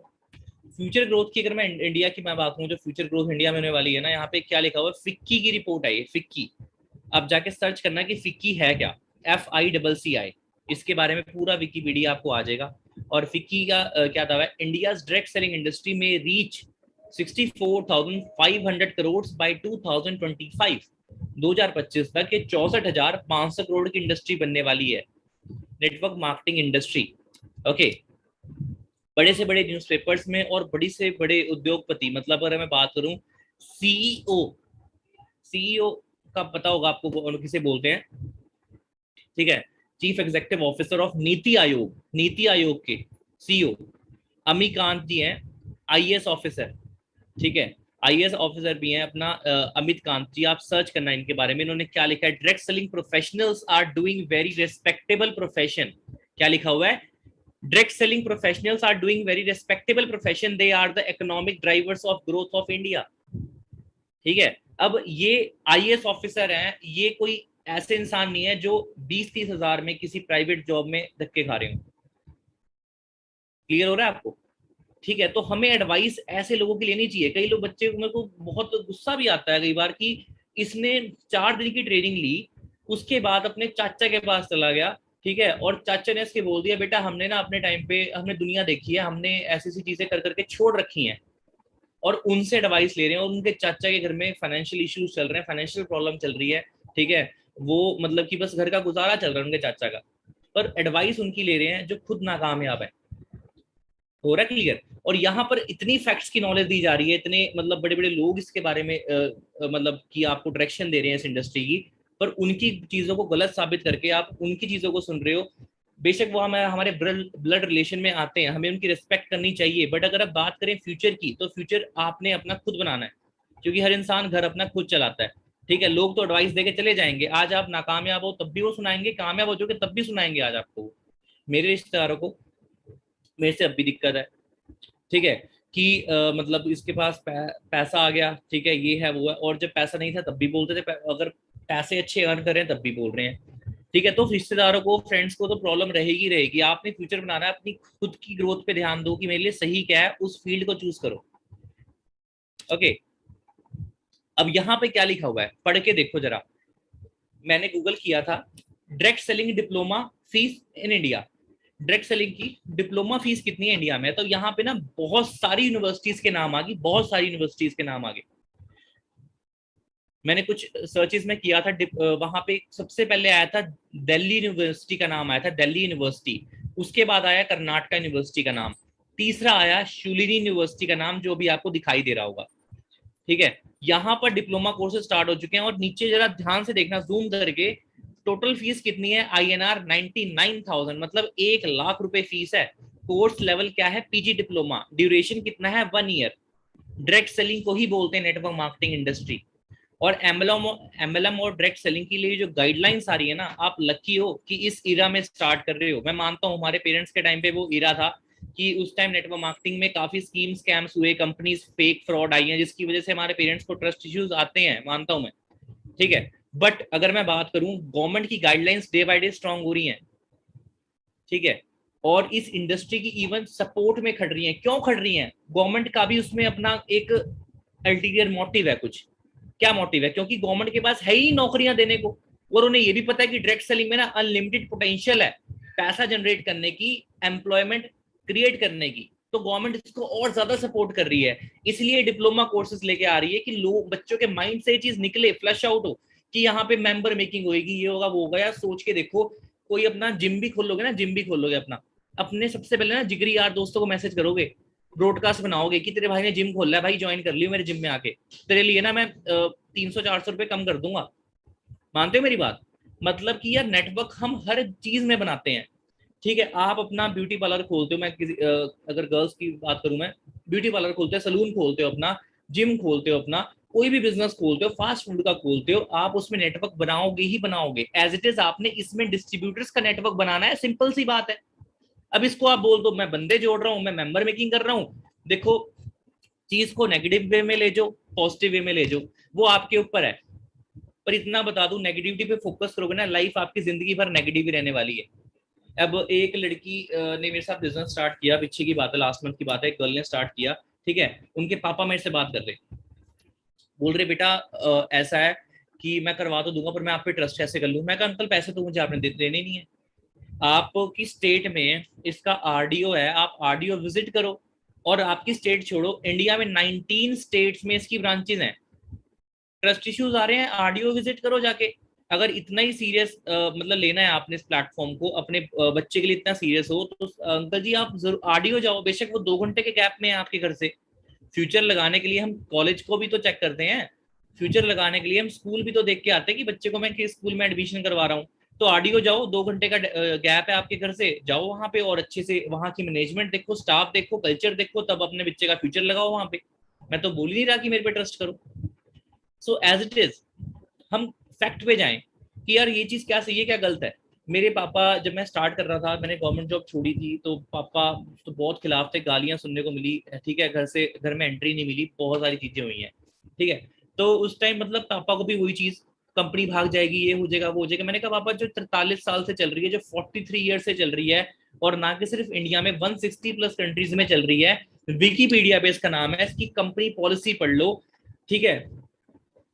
फ्यूचर ग्रोथ की अगर मैं इंडिया की मैं बात करूँ, जो फ्यूचर ग्रोथ इंडिया में होने वाली है ना, यहाँ पे क्या लिखा हुआ है, फिक्की की रिपोर्ट है ये, फिक्की। आप जाके सर्च करना कि फिक्की है क्या, FICCI। इसके बारे में पूरा विकीपीडिया आपको आ जाएगा। और फिक्की का क्या दावा है, इंडिया डायरेक्ट सेलिंग इंडस्ट्री में रीच 64,500 करोड़ बाई 2025। 2025 तक ये 64,500 करोड़ की इंडस्ट्री बनने वाली है, नेटवर्क मार्केटिंग इंडस्ट्री। ओके। बड़े से बड़े न्यूज़पेपर्स में और बड़ी से बड़े उद्योगपति, मतलब अगर मैं बात करूं, सीईओ, सीईओ का पता होगा आपको किसे बोलते हैं। ठीक है, chief executive officer of NITI Aayog, NITI Aayog के सीईओ अमिकांत जी हैं, आईएएस ऑफिसर। ठीक है, आईएएस ऑफिसर भी हैं अपना, अमित कांत जी। आप सर्च करना इनके बारे में, इन्होंने क्या लिखा है, direct selling professionals are doing very respectable profession. क्या लिखा हुआ है, direct selling professionals are doing very respectable profession, they are the economic drivers of growth of India। ठीक है। अब ये आईएएस ऑफिसर हैं, ये कोई ऐसे इंसान नहीं है जो 20-30 हज़ार में किसी प्राइवेट जॉब में धक्के खा रहे हो। क्लियर हो रहा है आपको। ठीक है, तो हमें एडवाइस ऐसे लोगों की लेनी चाहिए। कई लोग बच्चे, मेरे को बहुत गुस्सा भी आता है कई बार कि इसने 4 दिन की ट्रेनिंग ली, उसके बाद अपने चाचा के पास चला गया। ठीक है, और चाचा ने इसके बोल दिया, बेटा हमने ना अपने टाइम पे हमने दुनिया देखी है, हमने ऐसी ऐसी चीजें कर करके छोड़ रखी हैं। और उनसे एडवाइस ले रहे हैं, और उनके चाचा के घर में फाइनेंशियल इश्यूज चल रहे हैं, फाइनेंशियल प्रॉब्लम चल रही है। ठीक है, वो मतलब कि बस घर का गुजारा चल रहा है उनके चाचा का, पर एडवाइस उनकी ले रहे हैं जो खुद नाकामयाब है। हो रहा है क्लियर? और यहाँ पर इतनी फैक्ट्स की नॉलेज दी जा रही है, इतने मतलब बड़े बड़े लोग इसके बारे में मतलब कि आपको डायरेक्शन दे रहे हैं इस इंडस्ट्री की, पर उनकी चीजों को गलत साबित करके आप उनकी चीजों को सुन रहे हो। बेशक वो हमारे ब्लड रिलेशन में आते हैं, हमें उनकी रिस्पेक्ट करनी चाहिए, बट अगर आप बात करें फ्यूचर की, तो फ्यूचर आपने अपना खुद बनाना है, क्योंकि हर इंसान घर अपना खुद चलाता है। ठीक है, लोग तो एडवाइस देके चले जाएंगे, आज आप नाकामयाब हो तब भी वो सुनाएंगे, कामयाब हो जाओगे तब भी सुनाएंगे आज आपको। मेरे रिश्तेदारों को मेरे से अब भी दिक्कत है, ठीक है, कि मतलब इसके पास पैसा आ गया, ठीक है, ये है वो है, और जब पैसा नहीं था तब भी बोलते थे, अगर पैसे अच्छे अर्न कर रहे हैं तब भी बोल रहे हैं। ठीक है, तो रिश्तेदारों को, फ्रेंड्स को तो प्रॉब्लम रहेगी रहेगी। आपने फ्यूचर बनाना है, अपनी खुद की ग्रोथ पे ध्यान दो कि मेरे लिए सही क्या है, उस फील्ड को चूज करो। ओके, अब यहाँ पे क्या लिखा हुआ है पढ़ के देखो जरा। मैंने गूगल किया था direct selling diploma fees in India, direct selling की डिप्लोमा फीस कितनी है इंडिया में, तो यहाँ पे ना बहुत सारी यूनिवर्सिटीज के नाम आ गई, बहुत सारी यूनिवर्सिटीज के नाम आ गए। मैंने कुछ सर्चेस में किया था, वहां पे सबसे पहले आया था दिल्ली यूनिवर्सिटी का नाम आया था, दिल्ली यूनिवर्सिटी। उसके बाद आया कर्नाटका यूनिवर्सिटी का नाम। तीसरा आया शूलिनी यूनिवर्सिटी का नाम, जो भी आपको दिखाई दे रहा होगा। ठीक है, यहाँ पर डिप्लोमा कोर्सेज स्टार्ट हो चुके हैं, और नीचे जरा ध्यान से देखना जूम करके, टोटल फीस कितनी है, INR 99,000, मतलब 1 लाख रुपए फीस है। कोर्स लेवल क्या है, PG डिप्लोमा। ड्यूरेशन कितना है, 1 ईयर। डायरेक्ट सेलिंग को ही बोलते हैं नेटवर्क मार्केटिंग इंडस्ट्री। और एमएलएम और डायरेक्ट सेलिंग के लिए जो गाइडलाइंस आ रही है ना, आप लकी हो कि इस इरा में स्टार्ट कर रहे हो। मैं मानता हूँ हमारे पेरेंट्स के टाइम पे वो इरा था कि उस टाइम नेटवर्क मार्केटिंग में काफी स्कीम स्कैम्स हुए, कंपनीज फेक फ्रॉड आई हैं, जिसकी वजह से हमारे पेरेंट्स को ट्रस्ट इश्यूज आते हैं, मानता हूं मैं। ठीक है, बट अगर मैं बात करूं, गवर्नमेंट की guidelines day by day strong हो रही हैं। ठीक है, और इस इंडस्ट्री की इवन सपोर्ट में खड़ रही है। क्यों खड़ रही है? गवर्नमेंट का भी उसमें अपना एक अल्टीरियर मोटिव है कुछ। क्या मोटिव है? क्योंकि गवर्नमेंट के पास है ही नौकरियां देने को, और उन्हें ये भी पता है कि डायरेक्ट सेलिंग में ना अनलिमिटेड पोटेंशियल है पैसा जनरेट करने की, एम्प्लॉयमेंट क्रिएट करने की। तो गवर्नमेंट इसको और ज्यादा सपोर्ट कर रही है, इसलिए डिप्लोमा कोर्सेज लेके आ रही है कि लोग, बच्चों के माइंड से ये चीज निकले, फ्लश आउट हो कि यहाँ पे मेंबर मेकिंग होगी, ये होगा वो होगा। यार सोच के देखो, कोई अपना जिम भी खोलोगे ना, जिम भी खोलोगे अपना, अपने सबसे पहले ना जिगरी यार दोस्तों को मैसेज करोगे, ब्रॉडकास्ट बनाओगे कि तेरे भाई ने जिम खोला है, भाई ज्वाइन कर लियो मेरे जिम में आके, तेरे लिए ना मैं 300-400 रुपए कम कर दूंगा। मानते हो मेरी बात? मतलब कि यार नेटवर्क हम हर चीज में बनाते हैं। ठीक है, आप अपना ब्यूटी पार्लर खोलते हो, मैं किसी अगर गर्ल्स की बात करूं, मैं ब्यूटी पार्लर खोलते हो, सलून खोलते हो अपना, जिम खोलते हो अपना, कोई भी बिजनेस खोलते हो, फास्ट फूड का खोलते हो, आप उसमें नेटवर्क बनाओगे ही बनाओगे। एज इट इज आपने इसमें डिस्ट्रीब्यूटर्स का नेटवर्क बनाना है, सिंपल सी बात है। अब इसको आप बोल दो मैं बंदे जोड़ रहा हूं, मैं मेंबर मेकिंग कर रहा हूं, देखो चीज को नेगेटिव वे में ले जाओ, पॉजिटिव वे में ले जाओ, वो आपके ऊपर है। पर इतना बता दूं, नेगेटिविटी पे फोकस करोगे ना, लाइफ आपकी जिंदगी भर नेगेटिव ही रहने वाली है। अब एक लड़की ने मेरे साथ बिजनेस स्टार्ट किया, पीछे की बात है, लास्ट मंथ की बात है, एक गर्ल ने स्टार्ट किया। ठीक है, उनके पापा मेरे से बात कर रहे, बोल रहे बेटा ऐसा है कि मैं करवा तो दूंगा, पर मैं आप पे ट्रस्ट कैसे कर लूं? मैं कहा अंकल पैसे तो मुझे आपने देने नहीं है, आपकी स्टेट में इसका RDO है, आप RDO विजिट करो। और आपकी स्टेट छोड़ो, इंडिया में 19 स्टेट्स में इसकी ब्रांचेज हैं। ट्रस्ट इश्यूज आ रहे हैं, RDO विजिट करो जाके। अगर इतना ही सीरियस मतलब लेना है आपने इस प्लेटफॉर्म को, अपने बच्चे के लिए इतना सीरियस हो, तो अंकल जी आप जरूर RDO जाओ। बेशक वो 2 घंटे के गैप में है आपके घर से। फ्यूचर लगाने के लिए हम कॉलेज को भी तो चेक करते हैं, फ्यूचर लगाने के लिए हम स्कूल भी तो देख के आते हैं कि बच्चे को मैं किस स्कूल में एडमिशन करवा रहा हूँ। तो RDO जाओ, 2 घंटे का गैप है आपके घर से, जाओ वहां पे और अच्छे से वहां की मैनेजमेंट देखो, स्टाफ देखो, कल्चर देखो, तब अपने बच्चे का फ्यूचर लगाओ वहां पे। मैं तो बोल ही नहीं रहा कि मेरे पे ट्रस्ट करो। सो एज इट इज, हम फैक्ट पे जाएं कि यार ये चीज क्या सही है क्या गलत है। मेरे पापा, जब मैं स्टार्ट कर रहा था, मैंने गवर्नमेंट जॉब छोड़ी थी, तो पापा तो बहुत खिलाफ थे, गालियां सुनने को मिली। ठीक है, घर में एंट्री नहीं मिली, बहुत सारी चीजें हुई हैं। ठीक है, तो उस टाइम मतलब पापा को भी वही चीज, कंपनी भाग जाएगी, ये हो जाएगा वो हो जाएगा। मैंने कहा पापा जो 43 साल से चल रही है, जो 43 ईयर से चल रही है, और ना कि सिर्फ इंडिया में 160+ कंट्रीज में चल रही है, विकीपीडिया पे इसका नाम है, इसकी कंपनी पॉलिसी पढ़ लो। ठीक है,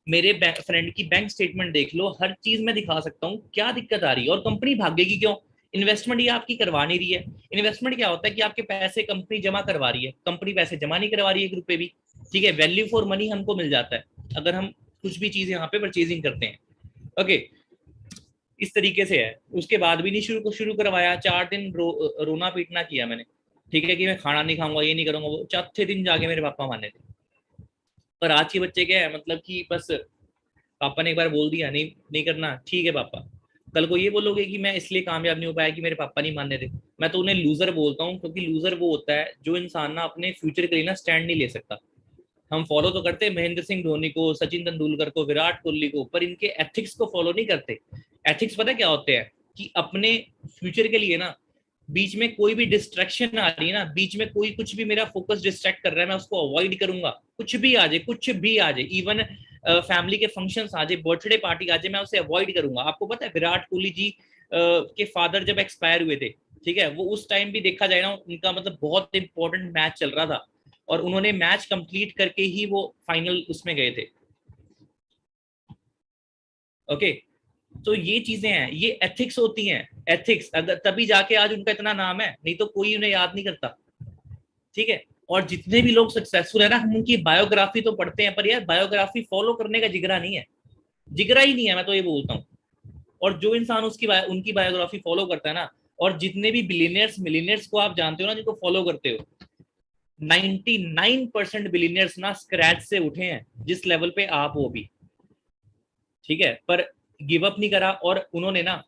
मेरे फ्रेंड की बैंक स्टेटमेंट देख लो, हर चीज में दिखा सकता हूँ क्या दिक्कत आ रही है। और कंपनी भागेगी क्यों? इन्वेस्टमेंट ये आपकी करवा नहीं रही है। इन्वेस्टमेंट क्या होता है कि आपके पैसे कंपनी जमा करवा रही है, कंपनी पैसे जमा नहीं करवा रही है 1 रुपए भी। ठीक है, वैल्यू फॉर मनी हमको मिल जाता है अगर हम कुछ भी चीज यहाँ पे परचेजिंग करते हैं। ओके, इस तरीके से है। उसके बाद भी नहीं शुरू करवाया, 4 दिन रोना पीटना किया मैंने। ठीक है, कि मैं खाना नहीं खाऊंगा, ये नहीं करूंगा, वो चौथे दिन जाके मेरे पापा माने थे। पर आज के बच्चे क्या है, मतलब कि बस पापा ने एक बार बोल दिया, नहीं नहीं करना, ठीक है पापा। कल को ये बोलोगे कि मैं इसलिए कामयाब नहीं हो पाया कि मेरे पापा नहीं मानने थे। मैं तो उन्हें लूजर बोलता हूँ, क्योंकि लूजर वो होता है जो इंसान ना अपने फ्यूचर के लिए ना स्टैंड नहीं ले सकता। हम फॉलो तो करते हैं महेंद्र सिंह धोनी को, सचिन तेंदुलकर को, विराट कोहली को, पर इनके एथिक्स को फॉलो नहीं करते। एथिक्स पता क्या होते हैं, कि अपने फ्यूचर के लिए ना बीच में कोई भी डिस्ट्रैक्शन आ रही है ना, बीच में कोई कुछ भी मेरा फोकस डिस्ट्रैक्ट कर रहा है, मैं उसको अवॉइड करूंगा। कुछ भी आ जाए, कुछ भी आ जाए, इवन फैमिली के फंक्शंस आ जाए, बर्थडे पार्टी आ जाए, मैं उसे अवॉइड करूंगा। आपको पता है विराट कोहली जी के फादर जब एक्सपायर हुए थे, ठीक है, वो उस टाइम भी देखा जाए ना, उनका मतलब बहुत इंपॉर्टेंट मैच चल रहा था, और उन्होंने मैच कंप्लीट करके ही वो फाइनल उसमें गए थे। ओके, तो ये चीजें हैं, ये एथिक्स होती हैं। एथिक्स अगर तभी जाके आज उनका इतना नाम है, नहीं तो कोई उन्हें याद नहीं करता। ठीक है, और जितने भी लोग सक्सेसफुल है ना, हम उनकी बायोग्राफी तो पढ़ते हैं, पर यार बायोग्राफी फॉलो करने का जिगरा नहीं है, जिगरा ही नहीं है, मैं तो ये बोलता हूँ। और जो इंसान उनकी बायोग्राफी फॉलो करता है ना, और जितने भी बिलीनियर्स मिलीनियर्स को आप जानते हो ना, जिनको फॉलो करते हो, 99% बिलीनियर्स ना स्क्रैच से उठे हैं, जिस लेवल पे आप हो अभी। ठीक है, पर गिव अप नहीं करा, और उन्होंने ना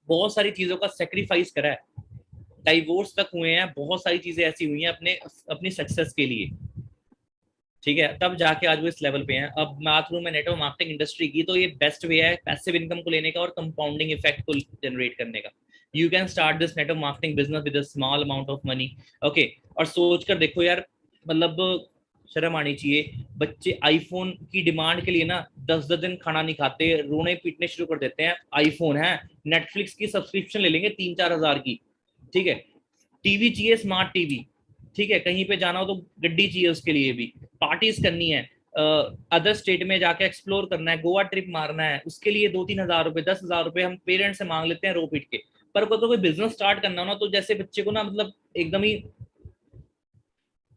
बहुत सारी चीजों का सेक्रीफाइस करा है, डाइवोर्स तक हुए हैं, बहुत सारी चीजें ऐसी हुई हैं अपने अपनी सक्सेस के लिए। ठीक है, तब जाके आज वो इस लेवल पे हैं। अब बात करूं मैं नेटवर्क मार्केटिंग इंडस्ट्री की, तो ये बेस्ट वे है पैसिव इनकम को लेने का और कंपाउंडिंग इफेक्ट को जनरेट करने का। You can start this network marketing business with a small amount of money. Okay, और सोच कर देखो यार, मतलब शर्म आनी चाहिए, बच्चे आईफोन की डिमांड के लिए ना 10 10 दिन खाना नहीं खाते, रोने पीटने शुरू कर देते हैं। आईफोन है, नेटफ्लिक्स की सब्सक्रिप्शन ले लेंगे 3 4 हज़ार की। ठीक है, टीवी चाहिए, स्मार्ट टीवी। ठीक है, कहीं पे जाना हो तो गड्डी चाहिए, उसके लिए भी पार्टीज करनी है, अदर स्टेट में जाके एक्सप्लोर करना है, गोवा ट्रिप मारना है, उसके लिए 2 3 हज़ार रुपए, 10 हज़ार रुपए हम पेरेंट्स से मांग लेते हैं रो पीट के। पर को तो कोई बिजनेस स्टार्ट करना हो ना, तो जैसे बच्चे को ना मतलब एकदम ही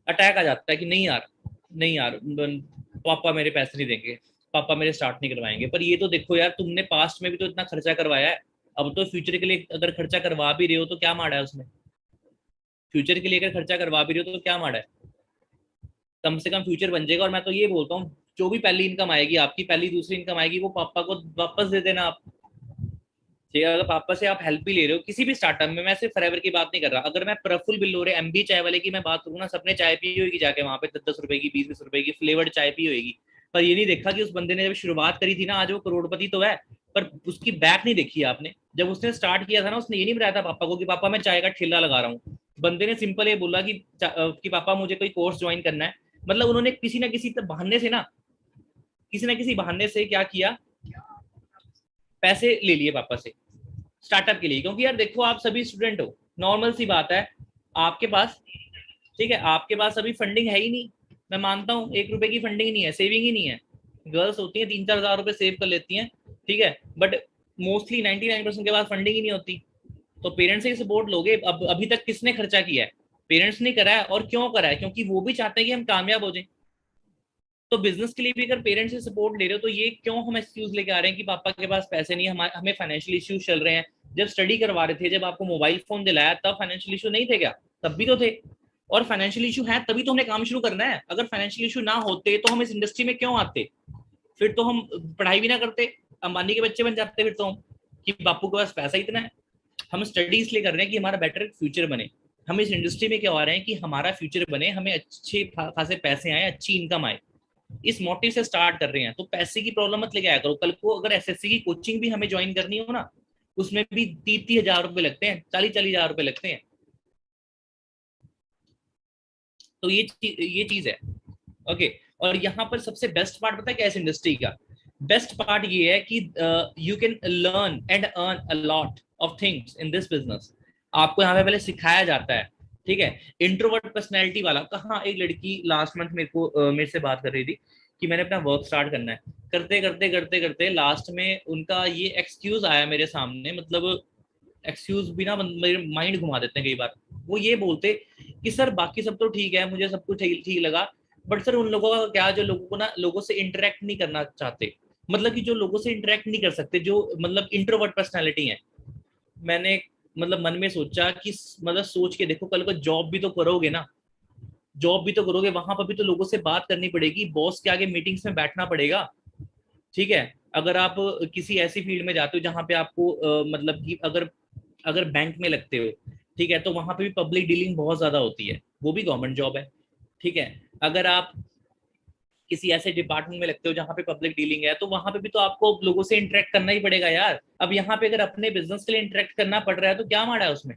अटैक आ जाता है कि नहीं यार, नहीं यार, पापा मेरे पैसे नहीं देंगे, पापा मेरे स्टार्ट नहीं करवाएंगे। पर ये तो देखो यार, तुमने पास्ट में भी तो इतना खर्चा करवाया है, अब तो फ्यूचर के लिए अगर खर्चा करवा भी रहे हो तो क्या माड़ा है उसमें। फ्यूचर के लिए अगर खर्चा करवा भी रहे हो तो क्या माड़ा है, कम से कम फ्यूचर बन जाएगा। और मैं तो ये बोलता हूँ, जो भी पहली इनकम आएगी, आपकी पहली दूसरी इनकम आएगी, वो पापा को वापस दे देना आप। ठीक है, अगर पापा से आप हेल्प भी ले रहे हो किसी भी स्टार्टअप में, मैं सिर्फ फॉरएवर की बात नहीं कर रहा, अगर मैं प्रफुल बिल हो रहे एमबी चाय वाले की मैं बात करूँ ना, सबने चाय पी होगी जाके वहां पे, 10 10 रुपए की, 20 20 रुपए की फ्लेवर्ड चाय पी होगी। पर ये नहीं देखा कि उस बंदे ने जब शुरुआत करी थी ना, आज वो करोड़पति तो है, पर उसकी बैक नहीं देखी आपने। जब उसने स्टार्ट किया था ना, उसने ये नहीं बताया था पापा को कि पापा मैं चाय का ठेला लगा रहा हूँ। बंदे ने सिंपल ये बोला कि पापा मुझे कोई कोर्स ज्वाइन करना है। मतलब उन्होंने किसी ना किसी बहाने से ना, किसी ना किसी बहाने से क्या किया, पैसे ले लिए पापा से स्टार्टअप के लिए। क्योंकि यार देखो, आप सभी स्टूडेंट हो, नॉर्मल सी बात है आपके पास, ठीक है, आपके पास अभी फंडिंग है ही नहीं। मैं मानता हूँ 1 रुपए की फंडिंग नहीं है, सेविंग ही नहीं है। गर्ल्स होती हैं 3 4 हज़ार रुपए सेव कर लेती हैं, ठीक है, बट मोस्टली 99% के पास फंडिंग ही नहीं होती। तो पेरेंट्स से ही सपोर्ट लोगे। अब अभी तक किसने खर्चा किया है, पेरेंट्स ने करा है। और क्यों करा है, क्योंकि वो भी चाहते हैं कि हम कामयाब हो जाएं। तो बिजनेस के लिए भी अगर पेरेंट्स से सपोर्ट ले रहे हो, तो ये क्यों हम एक्सक्यूज लेके आ रहे हैं कि पापा के पास पैसे नहीं है, हमें फाइनेंशियल इश्यूज चल रहे हैं। जब स्टडी करवा रहे थे, जब आपको मोबाइल फोन दिलाया, तब फाइनेंशियल इशू नहीं थे क्या, तब भी तो थे। और फाइनेंशियल इशू है तभी तो हमें काम शुरू करना है। अगर फाइनेंशियल इशू ना होते तो हम इस इंडस्ट्री में क्यों आते, फिर तो हम पढ़ाई भी ना करते, अंबानी के बच्चे बन जाते फिर तो हम, कि बापू के पास पैसा इतना है। हम स्टडी इसलिए कर रहे हैं कि हमारा बेटर फ्यूचर बने। हम इस इंडस्ट्री में क्या आ रहे हैं कि हमारा फ्यूचर बने, हमें अच्छे खासे पैसे आए, अच्छी इनकम आए, इस मोटिव से स्टार्ट कर रहे हैं। तो पैसे की प्रॉब्लम मत लेके आया करो। कल को अगर एसएससी की कोचिंग भी हमें ज्वाइन करनी हो ना, उसमें भी 30 30 हज़ार रुपए लगते हैं, 40 40 हज़ार रुपए लगते हैं। तो ये चीज है। ओके, और यहाँ पर सबसे बेस्ट पार्ट पता है क्या इस इंडस्ट्री का, बेस्ट पार्ट ये है कि you can learn and earn a lot of things in this business. आपको यहाँ पे पहले सिखाया जाता है। ठीक है, इंट्रोवर्ट पर्सनैलिटी वाला, कहाँ एक लड़की लास्ट मंथ मेरे से बात कर रही थी कि मैंने अपना वर्क स्टार्ट करना है, करते करते करते करते लास्ट में उनका ये एक्सक्यूज आया मेरे सामने। मतलब एक्सक्यूज भी ना मेरे माइंड घुमा देते हैं कई बार। वो ये बोलते कि सर बाकी सब तो ठीक है, मुझे सब कुछ ठीक ठीक लगा, बट सर उन लोगों का क्या, जो लोगों को ना लोगों से इंटरेक्ट नहीं करना चाहते, मतलब कि जो लोगों से इंटरेक्ट नहीं कर सकते, जो मतलब इंट्रोवर्ट पर्सनैलिटी है। मैंने मतलब मन में सोचा कि मतलब सोच के देखो, कल को जॉब भी तो करोगे ना, जॉब भी तो करोगे, वहां पर भी तो लोगों से बात करनी पड़ेगी, बॉस के आगे मीटिंग्स में बैठना पड़ेगा। ठीक है, अगर आप किसी ऐसी फील्ड में जाते हो जहां पे आपको मतलब कि अगर अगर बैंक में लगते हो, ठीक है, तो वहां पे भी पब्लिक डीलिंग बहुत ज्यादा होती है, वो भी गवर्नमेंट जॉब है। ठीक है, अगर आप किसी ऐसे डिपार्टमेंट में लगते हो जहां पे पब्लिक डीलिंग है, तो वहां पे भी तो आपको लोगों से इंटरेक्ट करना ही पड़ेगा यार। अब यहाँ पे अगर अपने बिजनेस के लिए इंटरेक्ट करना पड़ रहा है तो क्या माड़ा है उसमें।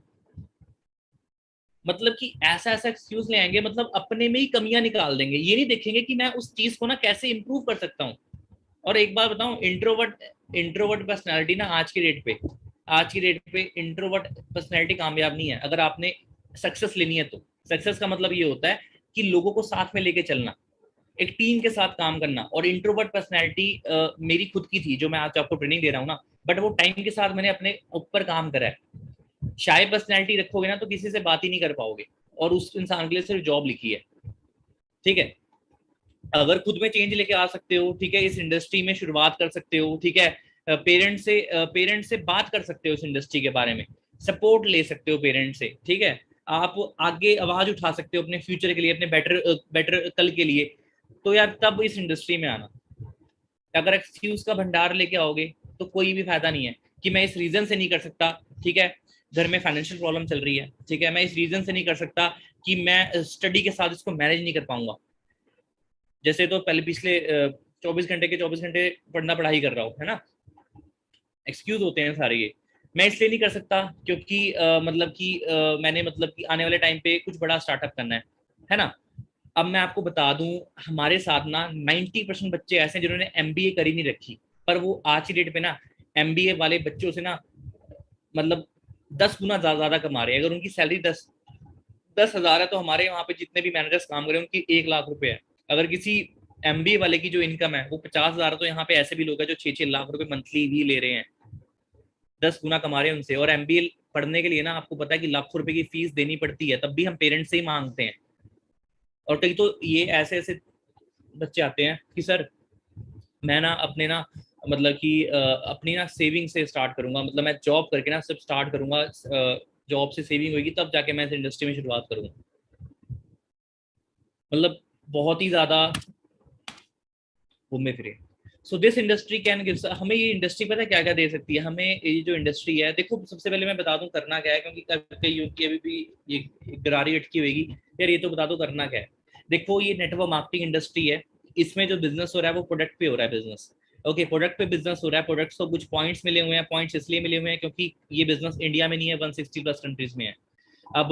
मतलब कि ऐसा ऐसा एक्सक्यूज ले आएंगे, मतलब अपने में ही कमियां निकाल देंगे, ये नहीं देखेंगे कि मैं उस चीज को ना कैसे इंप्रूव कर सकता हूँ। और एक बात बताऊं, इंट्रोवर्ट इंट्रोवर्ट पर्सनैलिटी ना आज की डेट पे इंट्रोवर्ट पर्सनैलिटी कामयाब नहीं है। अगर आपने सक्सेस लेनी है तो सक्सेस का मतलब ये होता है कि लोगों को साथ में लेके चलना, एक टीम के साथ काम करना। और इंट्रोवर्ट पर्सनैलिटी मेरी खुद की थी, जो मैं आज आपको ट्रेनिंग दे रहा हूँ ना, बट वो टाइम के साथ मैंने अपने ऊपर काम करा है। शाय पर्सनैलिटी रखोगे ना तो किसी से बात ही नहीं कर पाओगे, और उस इंसान के लिए सिर्फ जॉब लिखी है। ठीक है, अगर खुद में चेंज लेके आ सकते हो, ठीक है, इस इंडस्ट्री में शुरुआत कर सकते हो, ठीक है, पेरेंट से बात कर सकते हो इस इंडस्ट्री के बारे में, सपोर्ट ले सकते हो पेरेंट से, ठीक है, आप आगे आवाज उठा सकते हो अपने फ्यूचर के लिए, अपने बेटर कल के लिए, तो यार तब इस इंडस्ट्री में आना। अगर एक्सक्यूज का भंडार लेके आओगे तो कोई भी फायदा नहीं है कि मैं इस रीजन से नहीं कर सकता, ठीक है, घर में फाइनेंशियल प्रॉब्लम चल रही है, ठीक है, मैं इस रीजन से नहीं कर सकता कि मैं स्टडी के साथ इसको मैनेज नहीं कर पाऊंगा। जैसे तो पहले पिछले 24 घंटे के 24 घंटे पढ़ना पढ़ाई कर रहा हूँ, है ना, एक्सक्यूज होते हैं सारे ये। मैं इसलिए नहीं कर सकता क्योंकि मतलब कि मैंने मतलब कि आने वाले टाइम पे कुछ बड़ा स्टार्टअप करना है ना। अब मैं आपको बता दूं, हमारे साथ ना 90% बच्चे ऐसे हैं जिन्होंने एमबीए करी नहीं रखी, पर वो आज की डेट पे ना एमबीए वाले बच्चों से ना मतलब 10 गुना ज्यादा कमा रहे हैं। अगर उनकी सैलरी 10,000 है तो हमारे वहाँ पे जितने भी मैनेजर्स काम कर रहे हैं उनकी 1 लाख रुपए है। अगर किसी एमबीए वाले की जो इनकम है वो 50,000, तो यहाँ पे ऐसे भी लोग हैं जो 6-6 लाख रुपए मंथली भी ले रहे हैं, 10 गुना कमा रहे हैं उनसे। और एमबीए पढ़ने के लिए ना आपको पता है कि लाखों रुपए की फीस देनी पड़ती है, तब भी हम पेरेंट्स से ही मांगते हैं। और कई तो ये ऐसे ऐसे बच्चे आते हैं कि सर मैं ना अपने ना मतलब कि अपनी ना सेविंग से स्टार्ट करूंगा, मतलब मैं जॉब करके ना सब स्टार्ट करूंगा, जॉब से सेविंग होगी तब जाके मैं इस इंडस्ट्री में शुरुआत करूंगा। मतलब बहुत ही ज्यादा घूमे फिरे। So this industry can give, हमें ये इंडस्ट्री पता है क्या क्या दे सकती है हमें। ये जो इंडस्ट्री है, देखो सबसे पहले मैं बता दूं करना क्या है, क्योंकि कई यूथ की अभी भी ये गरारी अटकी होगी, यार ये तो बता दो करना क्या है। देखो ये नेटवर्क मार्केटिंग इंडस्ट्री है, इसमें जो बिजनेस हो रहा है वो प्रोडक्ट पे हो रहा है बिजनेस। ओके, प्रोडक्ट पे बिजनेस हो रहा है, प्रोडक्ट्स को कुछ पॉइंट्स मिले हुए हैं, पॉइंट्स इसलिए मिले हुए हैं क्योंकि ये बिजनेस इंडिया में नहीं है, 160+ कंट्रीज में है। अब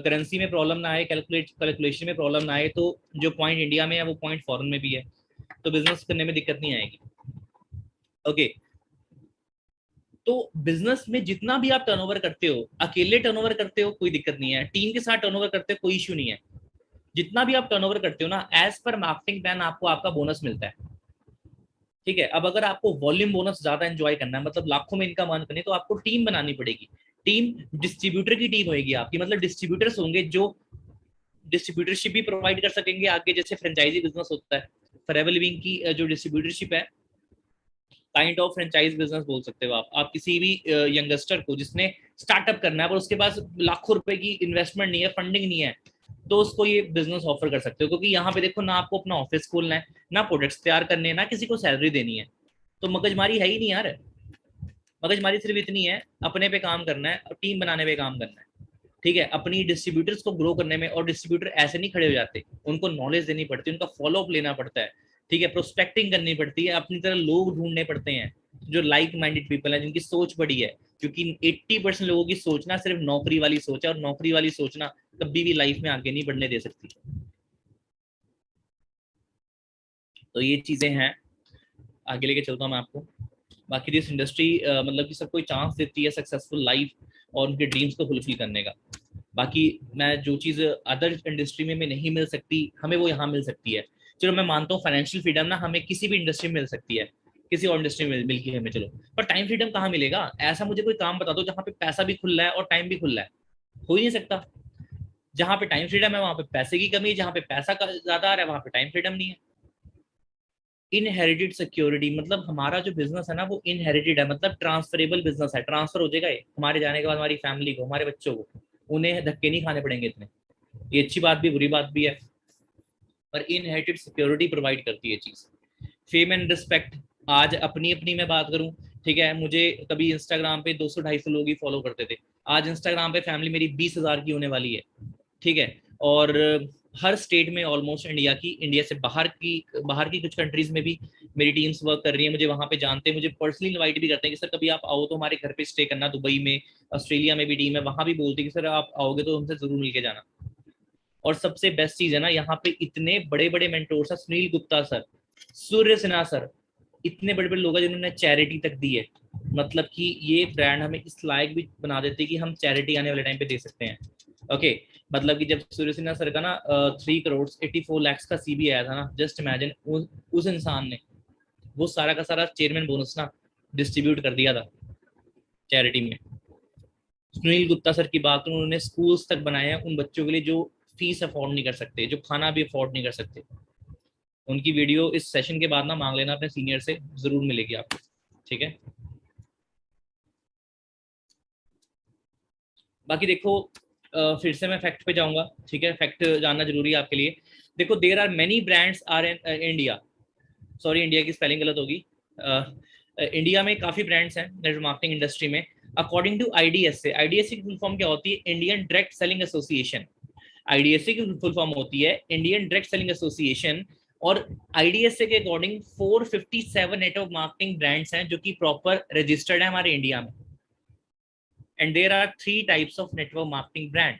करेंसी में प्रॉब्लम ना आए, कैलकुलेशन में प्रॉब्लम ना आए, तो जो पॉइंट इंडिया में है वो पॉइंट फॉरेन में भी है, तो बिजनेस करने में दिक्कत नहीं आएगी। ओके, तो बिजनेस में जितना भी आप टर्नओवर करते हो, अकेले टर्नओवर करते हो कोई दिक्कत नहीं है, टीम के साथ टर्नओवर करते हो कोई इश्यू नहीं है। जितना भी आप टर्नओवर करते हो ना, एज पर मार्केटिंग प्लान आपको आपका बोनस मिलता है। ठीक है, अब अगर आपको वॉल्यूम बोनस ज्यादा एंजॉय करना है, मतलब लाखों में इनकम अर्न करनी है, तो आपको टीम बनानी पड़ेगी। टीम डिस्ट्रीब्यूटर की टीम होगी आपकी, मतलब डिस्ट्रीब्यूटर्स होंगे जो डिस्ट्रीब्यूटरशिप भी प्रोवाइड कर सकेंगे आगे, जैसे फ्रेंचाइजी बिजनेस होता है। फॉरएवर लिविंग की जो डिस्ट्रीब्यूटरशिप है, काइंड ऑफ फ्रेंचाइज बिजनेस बोल सकते हो आप किसी भी यंगस्टर को जिसने स्टार्टअप करना है पर उसके पास लाखों रुपए की इन्वेस्टमेंट नहीं है, फंडिंग नहीं है, तो उसको ये बिजनेस ऑफर कर सकते हो। क्योंकि यहाँ पे देखो ना आपको अपना ऑफिस खोलना है, ना प्रोडक्ट्स तैयार करने हैं, ना किसी को सैलरी देनी है, तो मगजमारी है ही नहीं यार। मगजमारी सिर्फ इतनी है, अपने पे काम करना है और टीम बनाने पे काम करना है। ठीक है, अपनी डिस्ट्रीब्यूटर्स को ग्रो करने में, और डिस्ट्रीब्यूटर ऐसे नहीं खड़े हो जाते, उनको नॉलेज देनी पड़ती है, उनका फॉलोअप लेना पड़ता है। ठीक है, प्रोस्पेक्टिंग करनी पड़ती है, अपनी तरह लोग ढूंढने पड़ते हैं जो लाइक माइंडेड पीपल है, जिनकी सोच बड़ी है। क्योंकि 80% लोगों की सोचना सिर्फ नौकरी वाली सोच है, और नौकरी वाली सोचना कभी भी लाइफ में आगे नहीं बढ़ने दे सकती। तो ये चीजें हैं, आगे लेके चलता हूँ मैं आपको। बाकी दिस इंडस्ट्री मतलब कि सबको चांस देती है सक्सेसफुल लाइफ और उनके ड्रीम्स को फुलफिल करने का। बाकी मैं जो चीज़ अदर इंडस्ट्री में नहीं मिल सकती, हमें वो यहाँ मिल सकती है। चलो मैं मानता हूँ फाइनेंशियल फ्रीडम ना हमें किसी भी इंडस्ट्री में मिल सकती है, किसी और इंडस्ट्री में मिल गई हमें, चलो, पर टाइम फ्रीडम कहाँ मिलेगा। ऐसा मुझे कोई काम बता दो जहाँ पे पैसा भी खुल रहा है और टाइम भी खुल रहा है, हो ही नहीं सकता। जहाँ पे टाइम फ्रीडम है वहां पे पैसे की कमी है, जहाँ पे पैसा ज्यादा आ रहा है वहां पे टाइम फ्रीडम नहीं है। इनहेरिटेड सिक्योरिटी, मतलब हमारा जो बिजनेस है ना वो इनहेरिटेड है, मतलब ट्रांसफरेबल बिजनेस है, ट्रांसफर हो जाएगा ये हमारे जाने के बाद, हमारी फैमिली को, हमारे बच्चों को, उन्हें धक्के नहीं खाने पड़ेंगे इतने। ये अच्छी बात भी बुरी बात भी है, पर इनहेरिटेड सिक्योरिटी प्रोवाइड करती है चीज। फेम एंड रिस्पेक्ट, आज अपनी अपनी मैं बात करूं, ठीक है, मुझे कभी इंस्टाग्राम पे 200-250 लोग ही फॉलो करते थे, आज इंस्टाग्राम पे फैमिली मेरी 20,000 की होने वाली है, ठीक है। और हर स्टेट में ऑलमोस्ट इंडिया की, इंडिया से बाहर की कुछ कंट्रीज में भी मेरी टीम्स वर्क कर रही है, मुझे वहां पे जानते हैं, मुझे पर्सनली इनवाइट भी करते हैं कि सर कभी आप आओ तो हमारे घर पे स्टे करना, दुबई में, ऑस्ट्रेलिया में भी टीम है, वहां भी बोलते हैं कि सर आप आओगे तो हमसे जरूर मिलके जाना। और सबसे बेस्ट चीज है ना, यहाँ पे इतने बड़े बड़े mentor sir, Sunil Gupta sir, Surya Sinha sir, इतने बड़े बड़े लोग हैं जिन्होंने चैरिटी तक दी है, मतलब कि ये ब्रांड हमें इस लायक भी बना देते हैं कि हम चैरिटी आने वाले टाइम पे दे सकते हैं। ओके, मतलब कि जब सूर्य सिन्हा सर का ना 3 करोड़ 84 लाख का सीबी आया था ना, जस्ट इमेजिन उस इंसान ने वो सारा का सारा चेयरमैन बोनस ना डिस्ट्रीब्यूट कर दिया था चैरिटी में। सुनील गुप्ता सर की बात करूं, उन्होंने स्कूल्स तक बनाए हैं उन बच्चों के लिए जो फीस अफोर्ड नहीं कर सकते, जो खाना भी अफोर्ड नहीं कर सकते। उनकी वीडियो इस सेशन के बाद ना मांग लेना अपने सीनियर से, जरूर मिलेगी आपको, ठीक है। बाकी देखो, फिर से मैं फैक्ट पे जाऊंगा, ठीक है, फैक्ट जानना जरूरी है आपके लिए। देखो, there are many brands are in India, sorry India की स्पेलिंग गलत होगी, इंडिया में काफी ब्रांड्स हैं नेटवर्क मार्केटिंग इंडस्ट्री में। अकॉर्डिंग टू आईडीएसए, आईडीएसए की फुल फॉर्म क्या होती है? Indian direct selling association. IDSA की फुल फॉर्म होती है इंडियन डायरेक्ट सेलिंग एसोसिएशन। और आईडीएसए के अकॉर्डिंग 457 नेटवर्क मार्केटिंग ब्रांड्स हैं जो कि प्रॉपर रजिस्टर्ड है हमारे इंडिया में। And there are 3 types of network marketing brand.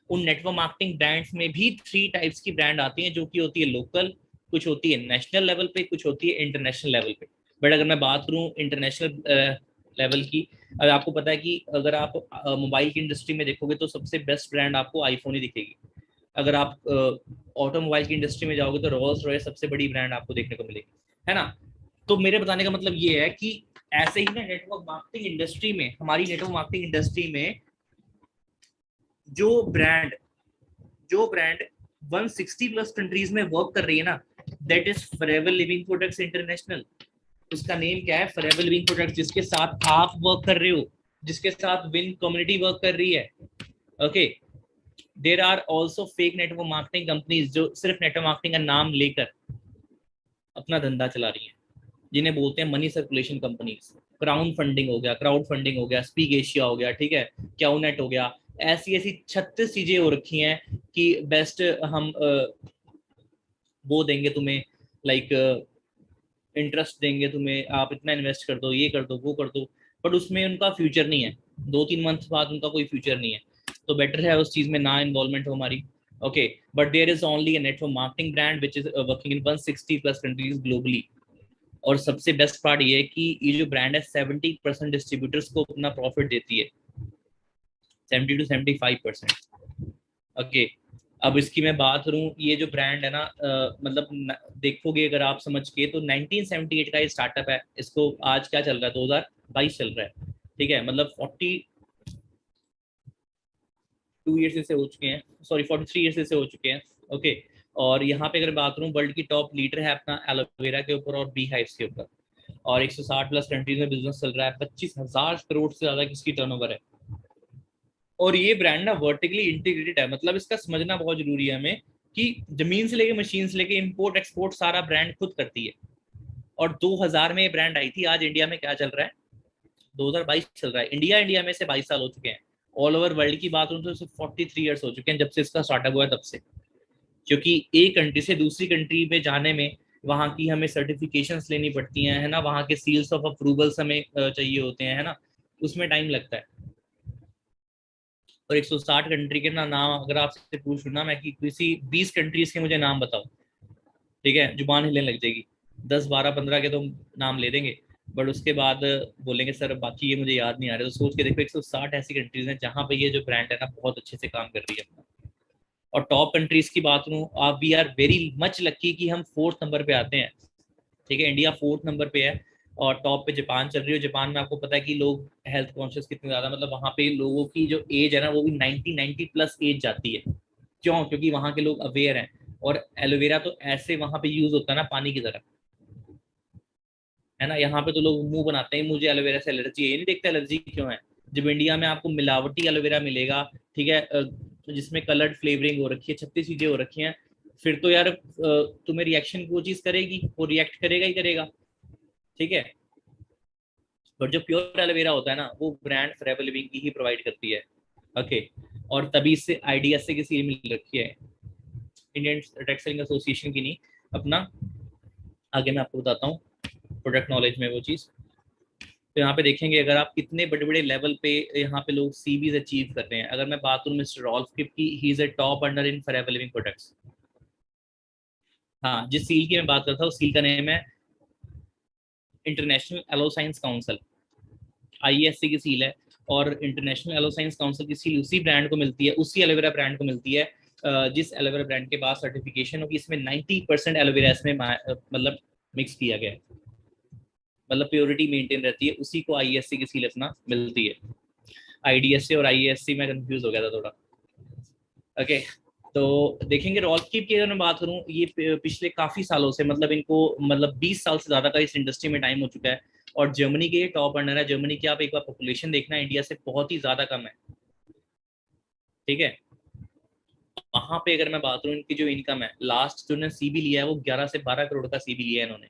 उन नेटवर्क मार्केटिंग ब्रांड्स में भी 3 टाइप्स की ब्रांड आती हैं, जो कि होती है लोकल, कुछ होती है नेशनल लेवल पे, कुछ होती है इंटरनेशनल लेवल पे। बट अगर मैं बात करूं इंटरनेशनल लेवल की, अगर आपको पता है कि अगर आप मोबाइल की इंडस्ट्री में देखोगे तो सबसे बेस्ट ब्रांड आपको आईफोन ही दिखेगी। अगर आप ऑटोमोबाइल की इंडस्ट्री में जाओगे तो रोल्स रॉयस सबसे बड़ी ब्रांड आपको देखने को मिलेगी, है ना। तो मेरे बताने का मतलब ये है कि ऐसे ही ना नेटवर्क मार्केटिंग इंडस्ट्री में, हमारी नेटवर्क मार्केटिंग इंडस्ट्री में जो ब्रांड जो ब्रांड 160 प्लस कंट्रीज में वर्क कर रही है ना, that is forever living products international. उसका नेम क्या है? फॉरएवर लिविंग प्रोडक्ट्स, जिसके साथ आप वर्क कर रहे हो, जिसके साथ विन कम्युनिटी वर्क कर रही है। Okay, there are also fake network marketing companies जो सिर्फ नेटवर्क मार्केटिंग का नाम लेकर अपना धंधा चला रही है, जिन्हें बोलते हैं money circulation companies. Crowd funding हो गया, स्पीक एशिया हो गया, ठीक है, क्याउनेट हो गया, ऐसी ऐसी 36 चीजें हो रखी हैं कि बेस्ट हम वो देंगे तुम्हें, लाइक इंटरेस्ट देंगे तुम्हें, आप इतना इन्वेस्ट कर दो, ये कर दो, वो कर दो, बट उसमें उनका फ्यूचर नहीं है, 2-3 मंथ बाद उनका कोई फ्यूचर नहीं है। तो बेटर है उस चीज में ना इन्वॉल्वमेंट हो हमारी। Okay, but there is only a network marketing brand which is working in 160 plus countries globally. और सबसे बेस्ट पार्ट ये है कि ये जो ब्रांड है 70% डिस्ट्रीब्यूटर्स को अपना प्रॉफिट देती है, 70 to 75%। ओके, अब इसकी मैं बात करूं, ये जो ब्रांड है ना, देखोगे अगर आप समझ के तो 1978 का ये स्टार्टअप है। इसको आज क्या चल रहा है? 2022 चल रहा है, ठीक है, मतलब 42 ईयर्स से हो चुके हैं, सॉरी 43 ईयर्स से हो चुके हैं। ओके, और यहाँ पे अगर बात करूँ, वर्ल्ड की टॉप लीडर है अपना एलोवेरा के ऊपर और बी हाइव्स के ऊपर, और 160 प्लस कंट्रीज में बिजनेस चल रहा है, 25,000 करोड़ से ज्यादा किसकी टर्नओवर है। और ये ब्रांड ना वर्टिकली इंटीग्रेटेड है, मतलब इसका समझना बहुत जरूरी है हमें कि जमीन से लेके मशीन से लेके इंपोर्ट एक्सपोर्ट सारा ब्रांड खुद करती है। और 2000 में ये ब्रांड आई थी। आज इंडिया में क्या चल रहा है? 2022 चल रहा है। इंडिया में से 22 साल हो चुके हैं। ऑल ओवर वर्ल्ड की बात करूँ तो सिर्फ 43 ईयर्स हो चुके हैं जब से इसका स्टार्टअप हुआ है, तब से। क्योंकि एक कंट्री से दूसरी कंट्री में जाने में वहाँ की हमें सर्टिफिकेशंस लेनी पड़ती हैं, है ना, वहाँ के सील्स ऑफ अप्रूवल्स हमें चाहिए होते हैं, है ना, उसमें टाइम लगता है। और 160 कंट्री के ना नाम अगर आपसे पूछ लूँ ना मैं कि किसी 20 कंट्रीज के मुझे नाम बताओ, ठीक है, जुबान हिलने लग जाएगी। 10, 12, 15 के तो नाम ले देंगे, बट उसके बाद बोलेंगे सर बाकी ये मुझे याद नहीं आ रहे। तो सोच के देखो 160 ऐसी कंट्रीज हैं जहाँ पे ये जो ब्रांड है ना बहुत अच्छे से काम कर रही है अपना। और टॉप कंट्रीज की बात करूँ, आप we are very much lucky कि हम 4th नंबर पे आते हैं, ठीक है, इंडिया 4th नंबर पे है। और टॉप पे जापान चल रही है। जापान में आपको पता है कि लोग हेल्थ कॉन्शियस कितने ज्यादा, मतलब वहाँ पे लोगों की जो एज है ना वो भी 90 प्लस एज जाती है। क्यों? क्योंकि वहाँ के लोग अवेयर हैं। और एलोवेरा तो ऐसे वहाँ पे यूज होता है ना पानी की तरह, है ना। यहाँ पे तो लोग मुंह बनाते हैं मुझे एलोवेरा से एलर्जी है, ये नहीं देखते एलर्जी क्यों है। जब इंडिया में आपको मिलावटी एलोवेरा मिलेगा, ठीक है, जिसमें कलर्ड फ्लेवरिंग हो रखी है, 36 चीजें हो रखी हैं, फिर तो यार तुम्हें रिएक्शन वो चीज करेगी, वो रिएक्ट करेगा ही करेगा, ठीक है। बट जो प्योर एलोवेरा होता है ना, वो ब्रांड फॉरएवर लिविंग की ही प्रोवाइड करती है। ओके। और तभी से आईडीएस से किसी मिल रखी है, इंडियन टेक्सटाइल एसोसिएशन की नहीं, अपना। आगे मैं आपको बताता हूँ प्रोडक्ट नॉलेज में वो चीज़। तो यहाँ पे देखेंगे अगर आप कितने बड़े बड़े लेवल पे यहाँ पे लोग सीवीज अचीव कर रहे हैं। अगर मैं बात करूँ मिस्टर रॉल्फ किप की, he is a top under in forever living products. हाँ, जिस सील की मैं बात करता हूँ उस सील का नेम है international aloe science council, ISC की सील है। और इंटरनेशनल एलो साइंस काउंसिल की सील उसी ब्रांड को मिलती है, उसी एलोवेरा ब्रांड को मिलती है जिस एलोवेरा ब्रांड के पास सर्टिफिकेशन हो कि इसमें 90% एलोवेरा इसमें मतलब मिक्स किया गया है, मतलब प्योरिटी मेंटेन रहती है, उसी को आईएससी की सील अपना मिलती है। आईडीएससी और आईएससी में कंफ्यूज हो गया था थोड़ा। ओके। तो देखेंगे रॉलकीप की अगर मैं बात करूं, ये पिछले काफी सालों से, मतलब इनको मतलब 20 साल से ज्यादा का इस इंडस्ट्री में टाइम हो चुका है। और जर्मनी के ये टॉप अर्नर है। जर्मनी की आप एक बार पॉपुलेशन देखना, इंडिया से बहुत ही ज्यादा कम है, ठीक है। वहां पे अगर मैं बात करूँ, इनकी जो इनकम है, लास्ट जो सीबी लिया है वो 11 से 12 करोड़ का सीबी लिया है इन्होंने,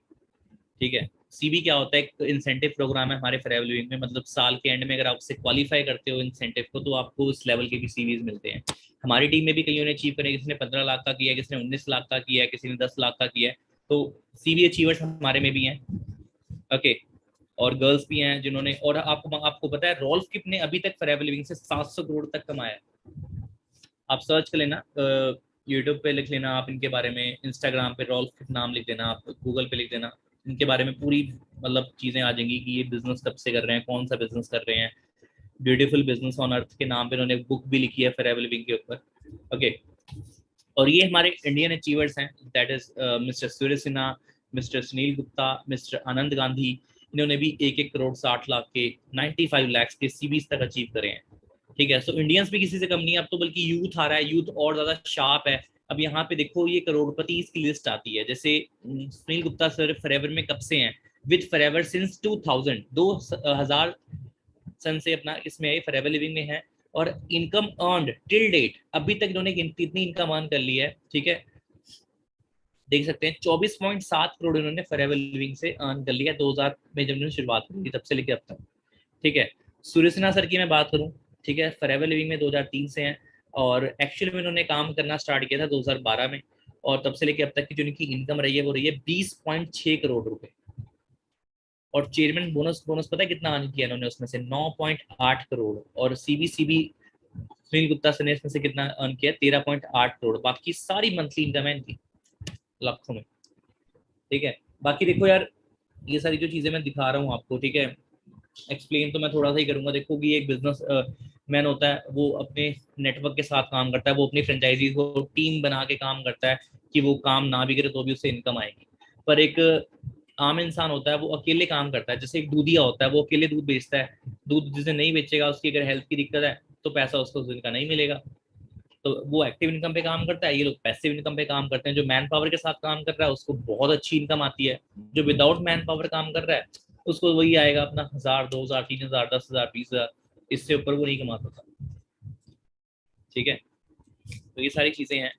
ठीक है। सीबी क्या होता है, एक इंसेंटिव प्रोग्राम है हमारे फॉरएवर लिविंग में, मतलब साल के एंड में अगर आप उससे क्वालिफाई करते हो इंसेंटिव को, तो आपको उस लेवल के भी सीवीज मिलते हैं। हमारी टीम में भी कईयों ने अचीव करे, किसी ने 15 लाख का किया है, किसी ने 19 लाख का किया है, किसी ने 10 लाख का किया है। तो सीवी अचीवर्स हमारे में भी हैं। ओके। और गर्ल्स भी हैं जिन्होंने, और आपको आपको पता है रॉल्फ किप ने अभी तक फॉरएवर लिविंग से 700 करोड़ तक कमाया है। आप सर्च कर लेना, यूट्यूब पे लिख लेना आप इनके बारे में, इंस्टाग्राम पे रॉल्फ नाम लिख देना, आप गूगल पे लिख देना, इनके बारे में पूरी मतलब चीज़ें आ जाएंगी कि ये बिजनेस कब से कर रहे हैं, कौन सा बिजनेस कर रहे हैं। ब्यूटीफुल बिजनेस ऑन अर्थ के नाम पे उन्होंने बुक भी लिखी है फॉरएवर लिविंग के ऊपर। ओके। और ये हमारे इंडियन अचीवर्स हैं, that is mister Surya Sinha, mister Sunil Gupta, mister Anand Gandhi. इन्होंने भी 1-1 करोड़ 60 लाख के, 95 लाख के सीबीज तक अचीव करे हैं, ठीक है। सो इंडियंस भी किसी से कम नहीं है, अब तो बल्कि यूथ आ रहा है, यूथ और ज्यादा शार्प है। अब यहाँ पे देखो ये करोड़पति की लिस्ट आती है, जैसे सुनील गुप्ता सर फॉरएवर में कब से हैं, विद फॉरएवर सिंस 2000, 2000 सन से अपना इसमें फॉरएवर लिविंग में है। और इनकम अर्नड टिल डेट, अभी तक इन्होंने कितनी इनकम अर्न कर ली है, ठीक है। देख सकते हैं 24.7 करोड़ इन्होंने फॉरएवर लिविंग से अर्न कर लिया 2000 में जब इन्होंने शुरुआत करी तब से लेकर अब तक, ठीक है। सूर्य सिन्हा सर की मैं बात करूं, ठीक है, फॉरएवर लिविंग में 2003 से हैं। और एक्चुअली में उन्होंने काम करना स्टार्ट किया था 2012 में। और तब से लेकर अब तक की जो इनकी इनकम रही है वो रही है 20.6 करोड़ रुपए। और चेयरमैन बोनस बोनस पता है कितना अर्न किया इन्होंने उसमें से, 9.8 करोड़। और सीबीसीबी सुनील गुप्ता सर ने इसमें से कितना अर्न किया, 13.8 करोड़। बाकी सारी मंथली इनकम है इनकी लाखों में, ठीक है। बाकी देखो यार, ये सारी जो चीजें मैं दिखा रहा हूँ आपको, ठीक है, एक्सप्लेन तो मैं थोड़ा सा ही करूंगा। देखो कि एक बिजनेस मैन होता है, वो अपने नेटवर्क के साथ काम करता है, वो अपनी फ्रेंचाइजी को टीम बना के काम करता है कि वो काम ना भी करे तो भी उससे इनकम आएगी। पर एक आम इंसान होता है, वो अकेले काम करता है, जैसे एक दूधिया होता है, वो अकेले दूध बेचता है। दूध जिसे नहीं बेचेगा, उसकी अगर हेल्थ की दिक्कत है तो पैसा उसको उस दिन का नहीं मिलेगा। तो वो एक्टिव इनकम पे काम करता है, ये लोग पैसिव इनकम पे काम करते हैं। जो मैन पावर के साथ काम कर रहा है उसको बहुत अच्छी इनकम आती है, जो विदाउट मैन पावर काम कर रहा है उसको वही आएगा अपना 1000, 2000, 3000, 10,000, 20,000, इससे ऊपर वो नहीं कमा सकता, ठीक है। तो ये सारी चीजें हैं।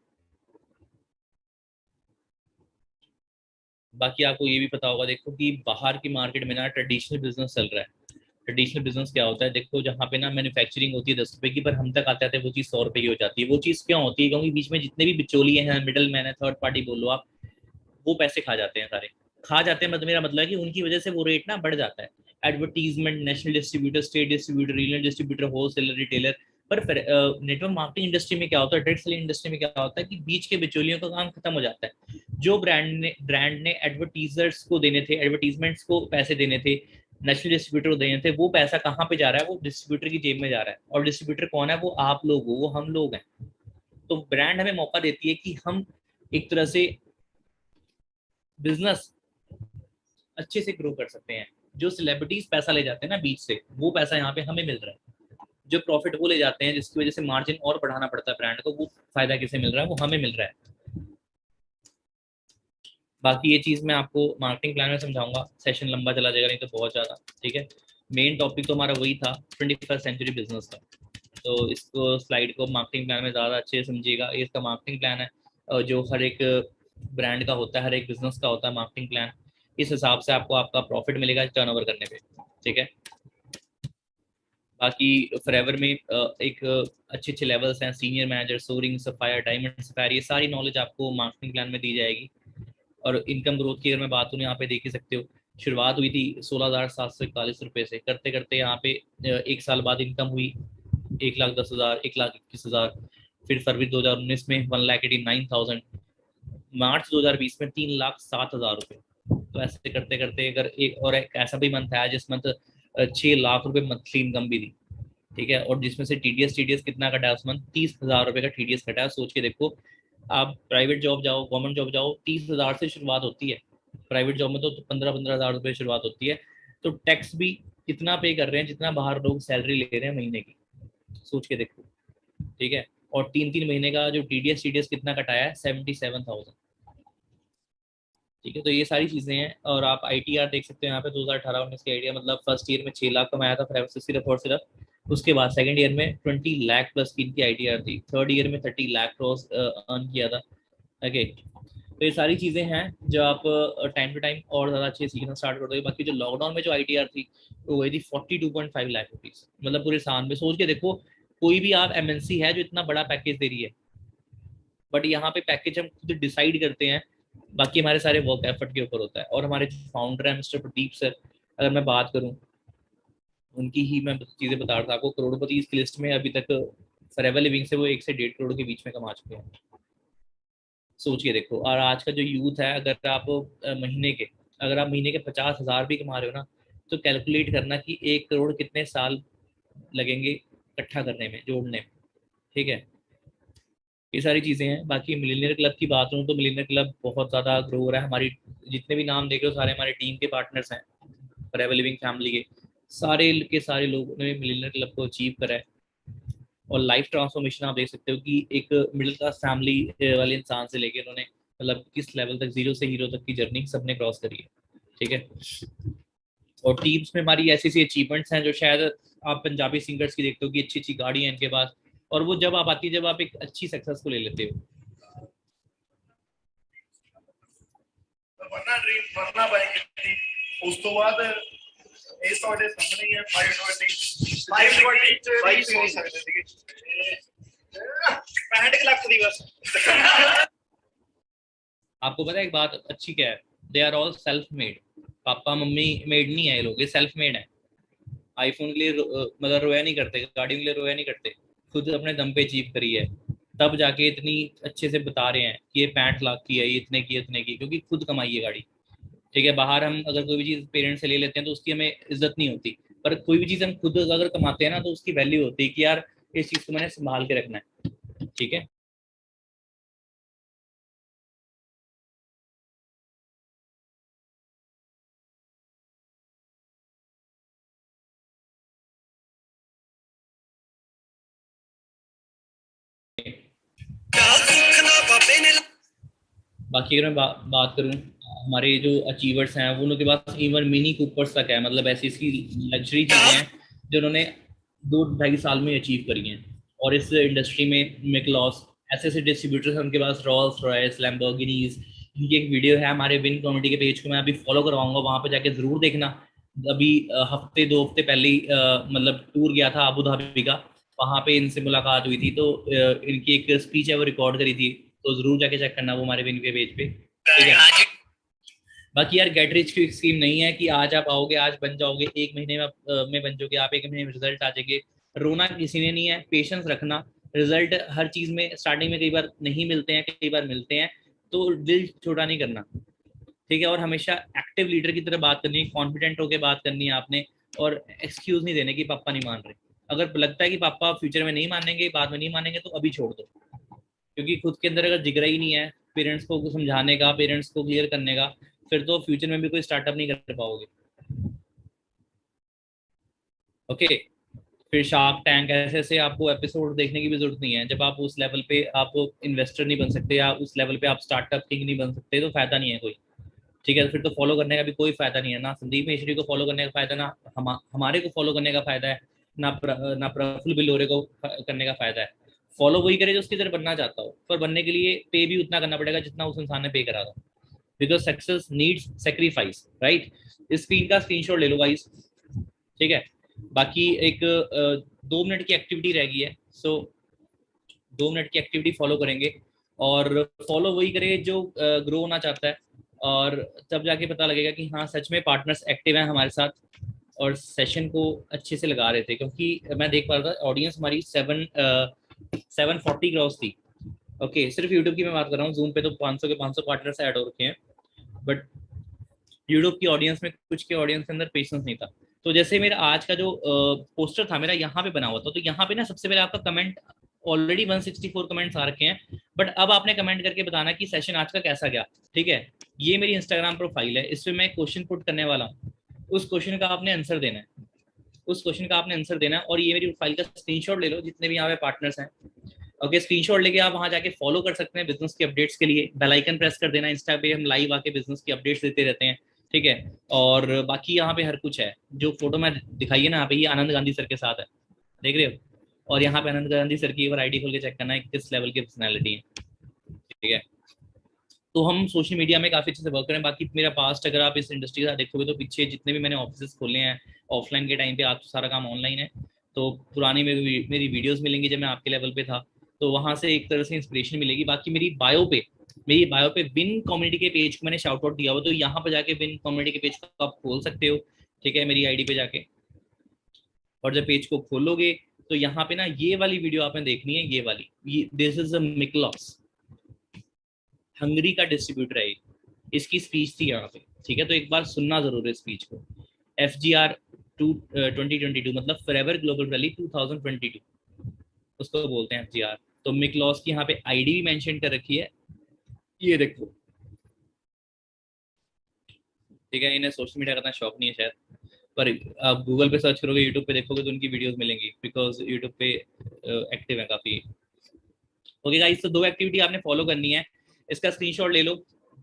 बाकी आपको ये भी पता होगा, देखो कि बाहर की मार्केट में ना ट्रेडिशनल बिजनेस चल रहा है। ट्रेडिशनल बिजनेस क्या होता है, देखो जहाँ पे ना मैन्युफैक्चरिंग होती है 10 रुपए की, पर हम तक आते आते वो चीज़ 100 रुपए की हो जाती है। वो चीज़ क्यों होती है, क्योंकि बीच में जितने भी बिचौलिए हैं, मिडल मैन है, थर्ड पार्टी बोल लो आप, वो पैसे खा जाते हैं सारे। खा जाते हैं मतलब मेरा मतलब है कि उनकी वजह से वो रेट ना बढ़ जाता है। Advertisement, national distributor, state distributor, regional distributor, wholesaler, retailer. पर नेटवर्क मार्केटिंग इंडस्ट्री में क्या होता है, डायरेक्ट सेलिंग इंडस्ट्री में क्या होता है कि बीच के बिचौलियों का काम खत्म हो जाता है। जो ब्रांड ने एडवर्टीजर्स को देने थे, एडवर्टीजमेंट्स को पैसे देने थे, नेशनल डिस्ट्रीब्यूटर को देने थे, वो पैसा कहाँ पे जा रहा है, वो डिस्ट्रीब्यूटर की जेब में जा रहा है। और डिस्ट्रीब्यूटर कौन है, वो आप लोग हो, वो हम लोग हैं। तो ब्रांड हमें मौका देती है कि हम एक तरह से बिजनेस अच्छे से ग्रो कर सकते हैं। जो सेलिब्रिटीज पैसा ले जाते हैं ना बीच से, वो पैसा यहाँ पे हमें मिल रहा है। जो प्रॉफिट वो ले जाते हैं, जिसकी वजह से मार्जिन और बढ़ाना पड़ता है ब्रांड को, वो फायदा किसे मिल रहा है, वो हमें मिल रहा है। बाकी ये चीज़ मैं आपको मार्केटिंग प्लान में समझाऊंगा, सेशन लंबा चला जाएगा नहीं तो बहुत ज़्यादा, ठीक है। मेन टॉपिक तो हमारा वही था 21st सेंचुरी बिजनेस का। तो इसको स्लाइड को मार्केटिंग प्लान में ज़्यादा अच्छे से समझिएगा। ये इसका मार्केटिंग प्लान है जो हर एक ब्रांड का होता है, हर एक बिजनेस का होता है मार्केटिंग प्लान। इस हिसाब से आपको आपका प्रॉफिट मिलेगा टर्नओवर करने पे, ठीक है। बाकी फॉरएवर में एक अच्छे अच्छे लेवल्स हैं, senior manager, soaring, sapphire, diamond, sapphire, ये सारी नॉलेज आपको मार्केटिंग प्लान में दी जाएगी। और इनकम ग्रोथ की अगर मैं बात करूँ, यहाँ पे देख ही सकते हो, शुरुआत हुई थी 16,741 रुपये से, करते करते यहाँ पे एक साल बाद इनकम हुई 1,10,000, 1,21,000। फिर फरवरी 2019 में 1,89,000, मार्च 2020 में 3,07,000 रुपये। तो ऐसे करते करते अगर एक और एक ऐसा भी मंथ आया जिस मंथ 6 लाख रुपए मंथली इनकम भी दी, ठीक है। और जिसमें से टीडीएस टीडीएस कितना कटा है उस मंथ, 30,000 रुपये का टीडीएस कटा है। सोच के देखो, आप प्राइवेट जॉब जाओ, गवर्नमेंट जॉब जाओ, 30,000 से शुरुआत होती है। प्राइवेट जॉब में तो 15,000 रुपये शुरुआत होती है। तो टैक्स भी कितना पे कर रहे हैं जितना बाहर लोग सैलरी ले रहे हैं महीने की, सोच के देखो, ठीक है। और 3 3 महीने का जो टीडीएस टीडीएस कितना कटाया है, 77,000, ठीक है। तो ये सारी चीजें हैं। और आप आईटीआर देख सकते हैं यहाँ पे 2018-19 की आईटीआर, मतलब फर्स्ट ईयर में 6 लाख कमाया था फॉरएवर से सिर्फ और सिर्फ। उसके बाद सेकंड ईयर में 20 लाख प्लस की इनकी आईटीआर थी, थर्ड ईयर में 30 लाख क्रॉस अर्न किया था। ओके, तो ये सारी चीजें हैं जो आप टाइम टू टाइम और ज्यादा अच्छे सीखना स्टार्ट कर दोगे। बाकी जो लॉकडाउन में जो आईटीआर थी वो वही थी 42.5 लाख रुपीज, मतलब पूरे साल में। सोच के देखो, कोई भी आप एमएनसी है जो इतना बड़ा पैकेज दे रही है, बट यहाँ पे पैकेज हम खुद डिसाइड करते हैं, बाकी हमारे सारे वर्क एफर्ट के ऊपर होता है। और हमारे जो फाउंडर है मिस्टर प्रदीप सर, अगर मैं बात करूँ उनकी ही मैं चीजें बता रहा था आपको, करोड़पति की लिस्ट में अभी तक फॉरएवर लिविंग से वो 1 से 1.5 करोड़ के बीच में कमा चुके हैं। सोच के देखो। और आज का जो यूथ है, अगर आप महीने के अगर आप महीने के 50,000 भी कमा रहे हो ना, तो कैलकुलेट करना कि 1 करोड़ कितने साल लगेंगे इकट्ठा करने में, जोड़ने में, ठीक है। ये सारी चीजें हैं। बाकी मिलीनियर क्लब की बात करूँ तो मिलीनियर क्लब बहुत ज्यादा ग्रो हो रहा है। हमारी जितने भी नाम देख रहे हो सारे हमारे टीम के पार्टनर्स हैं, फॉरएवर लिविंग फैमिली के सारे लोगों ने मिलीनियर क्लब को अचीव करा है। और लाइफ ट्रांसफॉर्मेशन आप देख सकते हो कि एक मिडिल क्लास फैमिली वाले इंसान से लेके उन्होंने मतलब किस लेवल तक, जीरो से हीरो तक की जर्नी सबने क्रॉस करी है, ठीक है। और टीम्स में हमारी ऐसी ऐसी अचीवमेंट्स हैं जो शायद आप पंजाबी सिंगर्स की देखते हो कि अच्छी अच्छी गाड़ी है इनके पास, और वो जब आप आती है जब आप एक अच्छी सक्सेस को ले लेते हो। वरना ड्रीम वरना बाइक उस तो बाद ਇਸ ਤੁਹਾਡੇ ਸਾਹਮਣੇ ਹੀ ਹੈ 520 520 ਹੋ ਸਕਦੇ ਸੀਗੇ 65 ਲੱਖ ਦੀ बस। आपको पता है एक बात अच्छी क्या है, they are all self made. पापा मम्मी मेड नहीं है, ये लोग ये सेल्फ मेड है। आईफोन के लिए मतलब रोया नहीं करते, गाड़ियों के लिए रोया नहीं करते, खुद अपने दम पे अचीव करी है। तब जाके इतनी अच्छे से बता रहे हैं कि ये 65 लाख की है, ये इतने की इतने की, क्योंकि खुद कमाई है गाड़ी, ठीक है। बाहर हम अगर कोई भी चीज़ पेरेंट्स से ले लेते हैं तो उसकी हमें इज्जत नहीं होती, पर कोई भी चीज़ हम खुद अगर कमाते हैं ना तो उसकी वैल्यू होती है कि यार इस चीज़ को मैंने संभाल के रखना है, ठीक है। बाकी अगर मैं बात करूँ, हमारे जो अचीवर्स हैं वो उनके पास इवन मिनी कूपर्स तक है, मतलब ऐसी इसकी लग्जरी चीज़ें हैं जो उन्होंने 2 ढाई साल में अचीव करी हैं। और इस इंडस्ट्री में मिकलॉस ऐसे ऐसे डिस्ट्रीब्यूटर्स हैं उनके पास, रॉल्स रॉयस, लैम्बोर्गिनीज। इनकी एक वीडियो है हमारे विन कम्युनिटी के पेज को मैं अभी फॉलो करवाऊंगा, वहाँ पे जाके जरूर देखना। अभी हफ्ते 2 हफ्ते पहले ही मतलब टूर गया था अबू धाबी का, वहाँ पे इनसे मुलाकात हुई थी। तो इनकी एक स्पीच है वो रिकॉर्ड करी थी, तो जरूर जाके चेक करना वो हमारे विन के पेज पे, ठीक है। बाकी यार गेट रिच की स्कीम नहीं है कि आज आप आओगे आज बन जाओगे, 1 महीने में बन जाओगे आप, 1 महीने में रिजल्ट आ जाएंगे। रोना किसी ने नहीं है, पेशेंस रखना। रिजल्ट हर चीज में स्टार्टिंग में कई बार नहीं मिलते हैं, कई बार मिलते हैं, तो दिल छोटा नहीं करना, ठीक है। और हमेशा एक्टिव लीडर की तरह बात करनी है, कॉन्फिडेंट होकर बात करनी है आपने, और एक्सक्यूज नहीं देने की पापा नहीं मान रहे। अगर लगता है कि पापा फ्यूचर में नहीं मानेंगे, बाद में नहीं मानेंगे, तो अभी छोड़ दो। क्योंकि खुद के अंदर अगर जिगरा ही नहीं है पेरेंट्स को समझाने का, पेरेंट्स को क्लियर करने का, फिर तो फ्यूचर में भी कोई स्टार्टअप नहीं कर पाओगे, ओके। फिर शार्क टैंक ऐसे ऐसे आपको एपिसोड देखने की भी जरूरत नहीं है। जब आप उस लेवल पे आप इन्वेस्टर नहीं बन सकते या उस लेवल पे आप स्टार्टअप किंग नहीं बन सकते, तो फायदा नहीं है कोई, ठीक है, फिर तो फॉलो करने का भी कोई फायदा नहीं है ना, संदीप महेश्वरी को फॉलो करने का फायदा ना हमारे को फॉलो करने का फायदा है, ना प्रफुल्ल बिलोरे को करने का फायदा है। फॉलो वही करे जो उसकी तरह बनना चाहता हो, पर बनने के लिए पे भी उतना करना पड़ेगा जितना उस इंसान ने पे करा था, because success needs sacrifice, right. इस स्क्रीन का स्क्रीनशॉट ले लो गाइस, ठीक है। बाकी एक 2 मिनट की एक्टिविटी रह गई है, सो 2 मिनट की एक्टिविटी फॉलो करेंगे, और फॉलो वही करेंगे जो ग्रो होना चाहता है, और तब जाके पता लगेगा कि हाँ सच में पार्टनर्स एक्टिव हैं हमारे साथ और सेशन को अच्छे से लगा रहे थे, क्योंकि मैं देख पा रहा था ऑडियंस हमारी 740 क्रॉस थी। ओके, सिर्फ यूट्यूब की मैं बात कर रहा हूँ, जूम पे तो 500 के 500 पार्टनर्स ऐड हो रखे हैं, बट यूट्यूब की ऑडियंस में कुछ के ऑडियंस के अंदर पेशेंस नहीं था। तो जैसे मेरा आज का जो पोस्टर था मेरा यहाँ पे बना हुआ था, तो यहाँ पे ना सबसे पहले आपका कमेंट, ऑलरेडी 164 कमेंट्स आ रखे हैं, बट अब आपने कमेंट करके बताना कि सेशन आज का कैसा गया, ठीक है। ये मेरी इंस्टाग्राम प्रोफाइल है, इसमें मैं क्वेश्चन पुट करने वाला हूँ, उस क्वेश्चन का आपने आंसर देना है, उस क्वेश्चन का आपने आंसर देना है, और ये मेरी प्रोफाइल का स्क्रीनशॉट ले लो जितने भी यहाँ पे पार्टनर्स हैं। ओके, स्क्रीनशॉट लेके आप वहां जाके फॉलो कर सकते हैं बिजनेस की अपडेट्स के लिए, बेल आइकन प्रेस कर देना, इंस्टा पे हम लाइव आके बिजनेस की अपडेट्स देते रहते हैं, ठीक है। और बाकी यहाँ पे हर कुछ है, जो फोटो मैं दिखाई है ना यहाँ पे, ये आनंद गांधी सर के साथ है, देख रहे हो, और यहाँ पे आनंद गांधी सर की एक बार आईडी खोल के चेक करना है किस लेवल की पर्सनैलिटी है, ठीक है। तो हम सोशल मीडिया में काफी अच्छे से वर्क करें। बाकी मेरा पास्ट अगर आप इस इंडस्ट्री का देखोगे तो पीछे जितने भी मैंने ऑफिस खोले हैं ऑफलाइन के टाइम पे, आज तो सारा काम ऑनलाइन है, तो पुरानी मेरी वीडियोस मिलेंगी जब मैं आपके लेवल पे था, तो वहां से एक तरह से इंस्पिरेशन मिलेगी। बाकी मेरी बायो पे विन कम्युनिटी के पेज को मैंने शाउट आउट दिया हुआ, तो यहाँ पर जाके विन कम्युनिटी के पेज को आप खोल सकते हो, ठीक है, मेरी आईडी पे जाके। और जब पेज को खोलोगे तो यहाँ पे ना ये वाली वीडियो आपने देखनी है, ये वाली, ये दिस इज अ मिकलॉस, हंगरी का डिस्ट्रीब्यूटर है, इसकी स्पीच थी यहाँ पे, ठीक है। तो एक बार सुनना जरूर है स्पीच को। FGR 2022 मतलब फॉरएवर ग्लोबल रैली 2022 उसको बोलते हैं FGR। तो मिकलॉस की यहाँ पे आईडी भी मेंशन कर रखी है, ये देखो, ठीक है। इन्हें सोशल मीडिया का इतना शौक नहीं है शायद, पर आप गूगल पे सर्च करोगे, यूट्यूब पे देखोगे तो उनकी वीडियोस मिलेंगी, बिकॉज यूट्यूब पे एक्टिव है काफी। ओके गाइस, तो 2 एक्टिविटी आपने फॉलो करनी है, इसका स्क्रीनशॉट ले लो,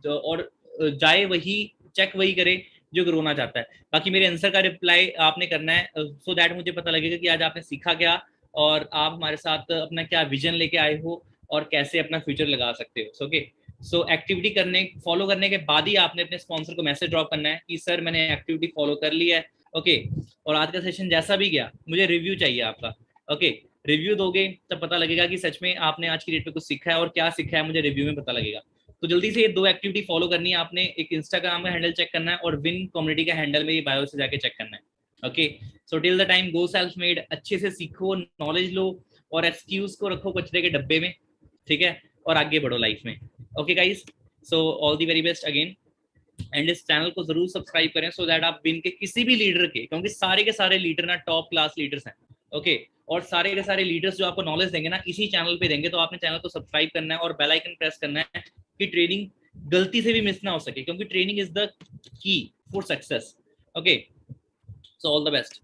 और जाए वही, चेक वही करे जो रोना चाहता है। बाकी मेरे आंसर का रिप्लाई आपने करना है, सो दैट मुझे पता लगेगा कि आज आपने सीखा क्या, और आप हमारे साथ अपना क्या विजन लेके आए हो, और कैसे अपना फ्यूचर लगा सकते हो। ओके, सो एक्टिविटी करने फॉलो करने के बाद ही आपने अपने स्पॉन्सर को मैसेज ड्रॉप करना है कि सर मैंने एक्टिविटी फॉलो कर ली है, ओके। और आज का सेशन जैसा भी गया मुझे रिव्यू चाहिए आपका, ओके। रिव्यू दोगे तब पता लगेगा कि सच में आपने आज की डेट पे कुछ सीखा है, और क्या सीखा है मुझे रिव्यू में पता लगेगा। तो जल्दी से ये 2 एक्टिविटी फॉलो करनी है आपने, एक इंस्टाग्राम का हैंडल चेक करना है, और विन कम्युनिटी का हैंडल मेरी बायो से जाके चेक करना है। Okay, so till the time go self made, अच्छे से सीखो, नॉलेज लो, और एक्सक्यूज को रखो कचरे के डब्बे में, ठीक है, और आगे बढ़ो लाइफ में। Okay guys, so all the very best again, and इस चैनल को जरूर सब्सक्राइब करें, सो दैट आप विन के किसी भी लीडर के, क्योंकि सारे के सारे लीडर ना टॉप क्लास लीडर्स हैं, ओके। और सारे के सारे लीडर्स जो आपको नॉलेज देंगे ना इसी चैनल पे देंगे, तो आपने चैनल को सब्सक्राइब करना है और बेल आइकन प्रेस करना है कि ट्रेनिंग गलती से भी मिस ना हो सके, क्योंकि training is the key for success. Okay, so all the best.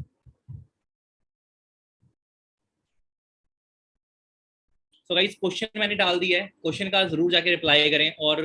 So guys, question मैंने डाल दिया है, क्वेश्चन का जरूर जाके रिप्लाई करें, और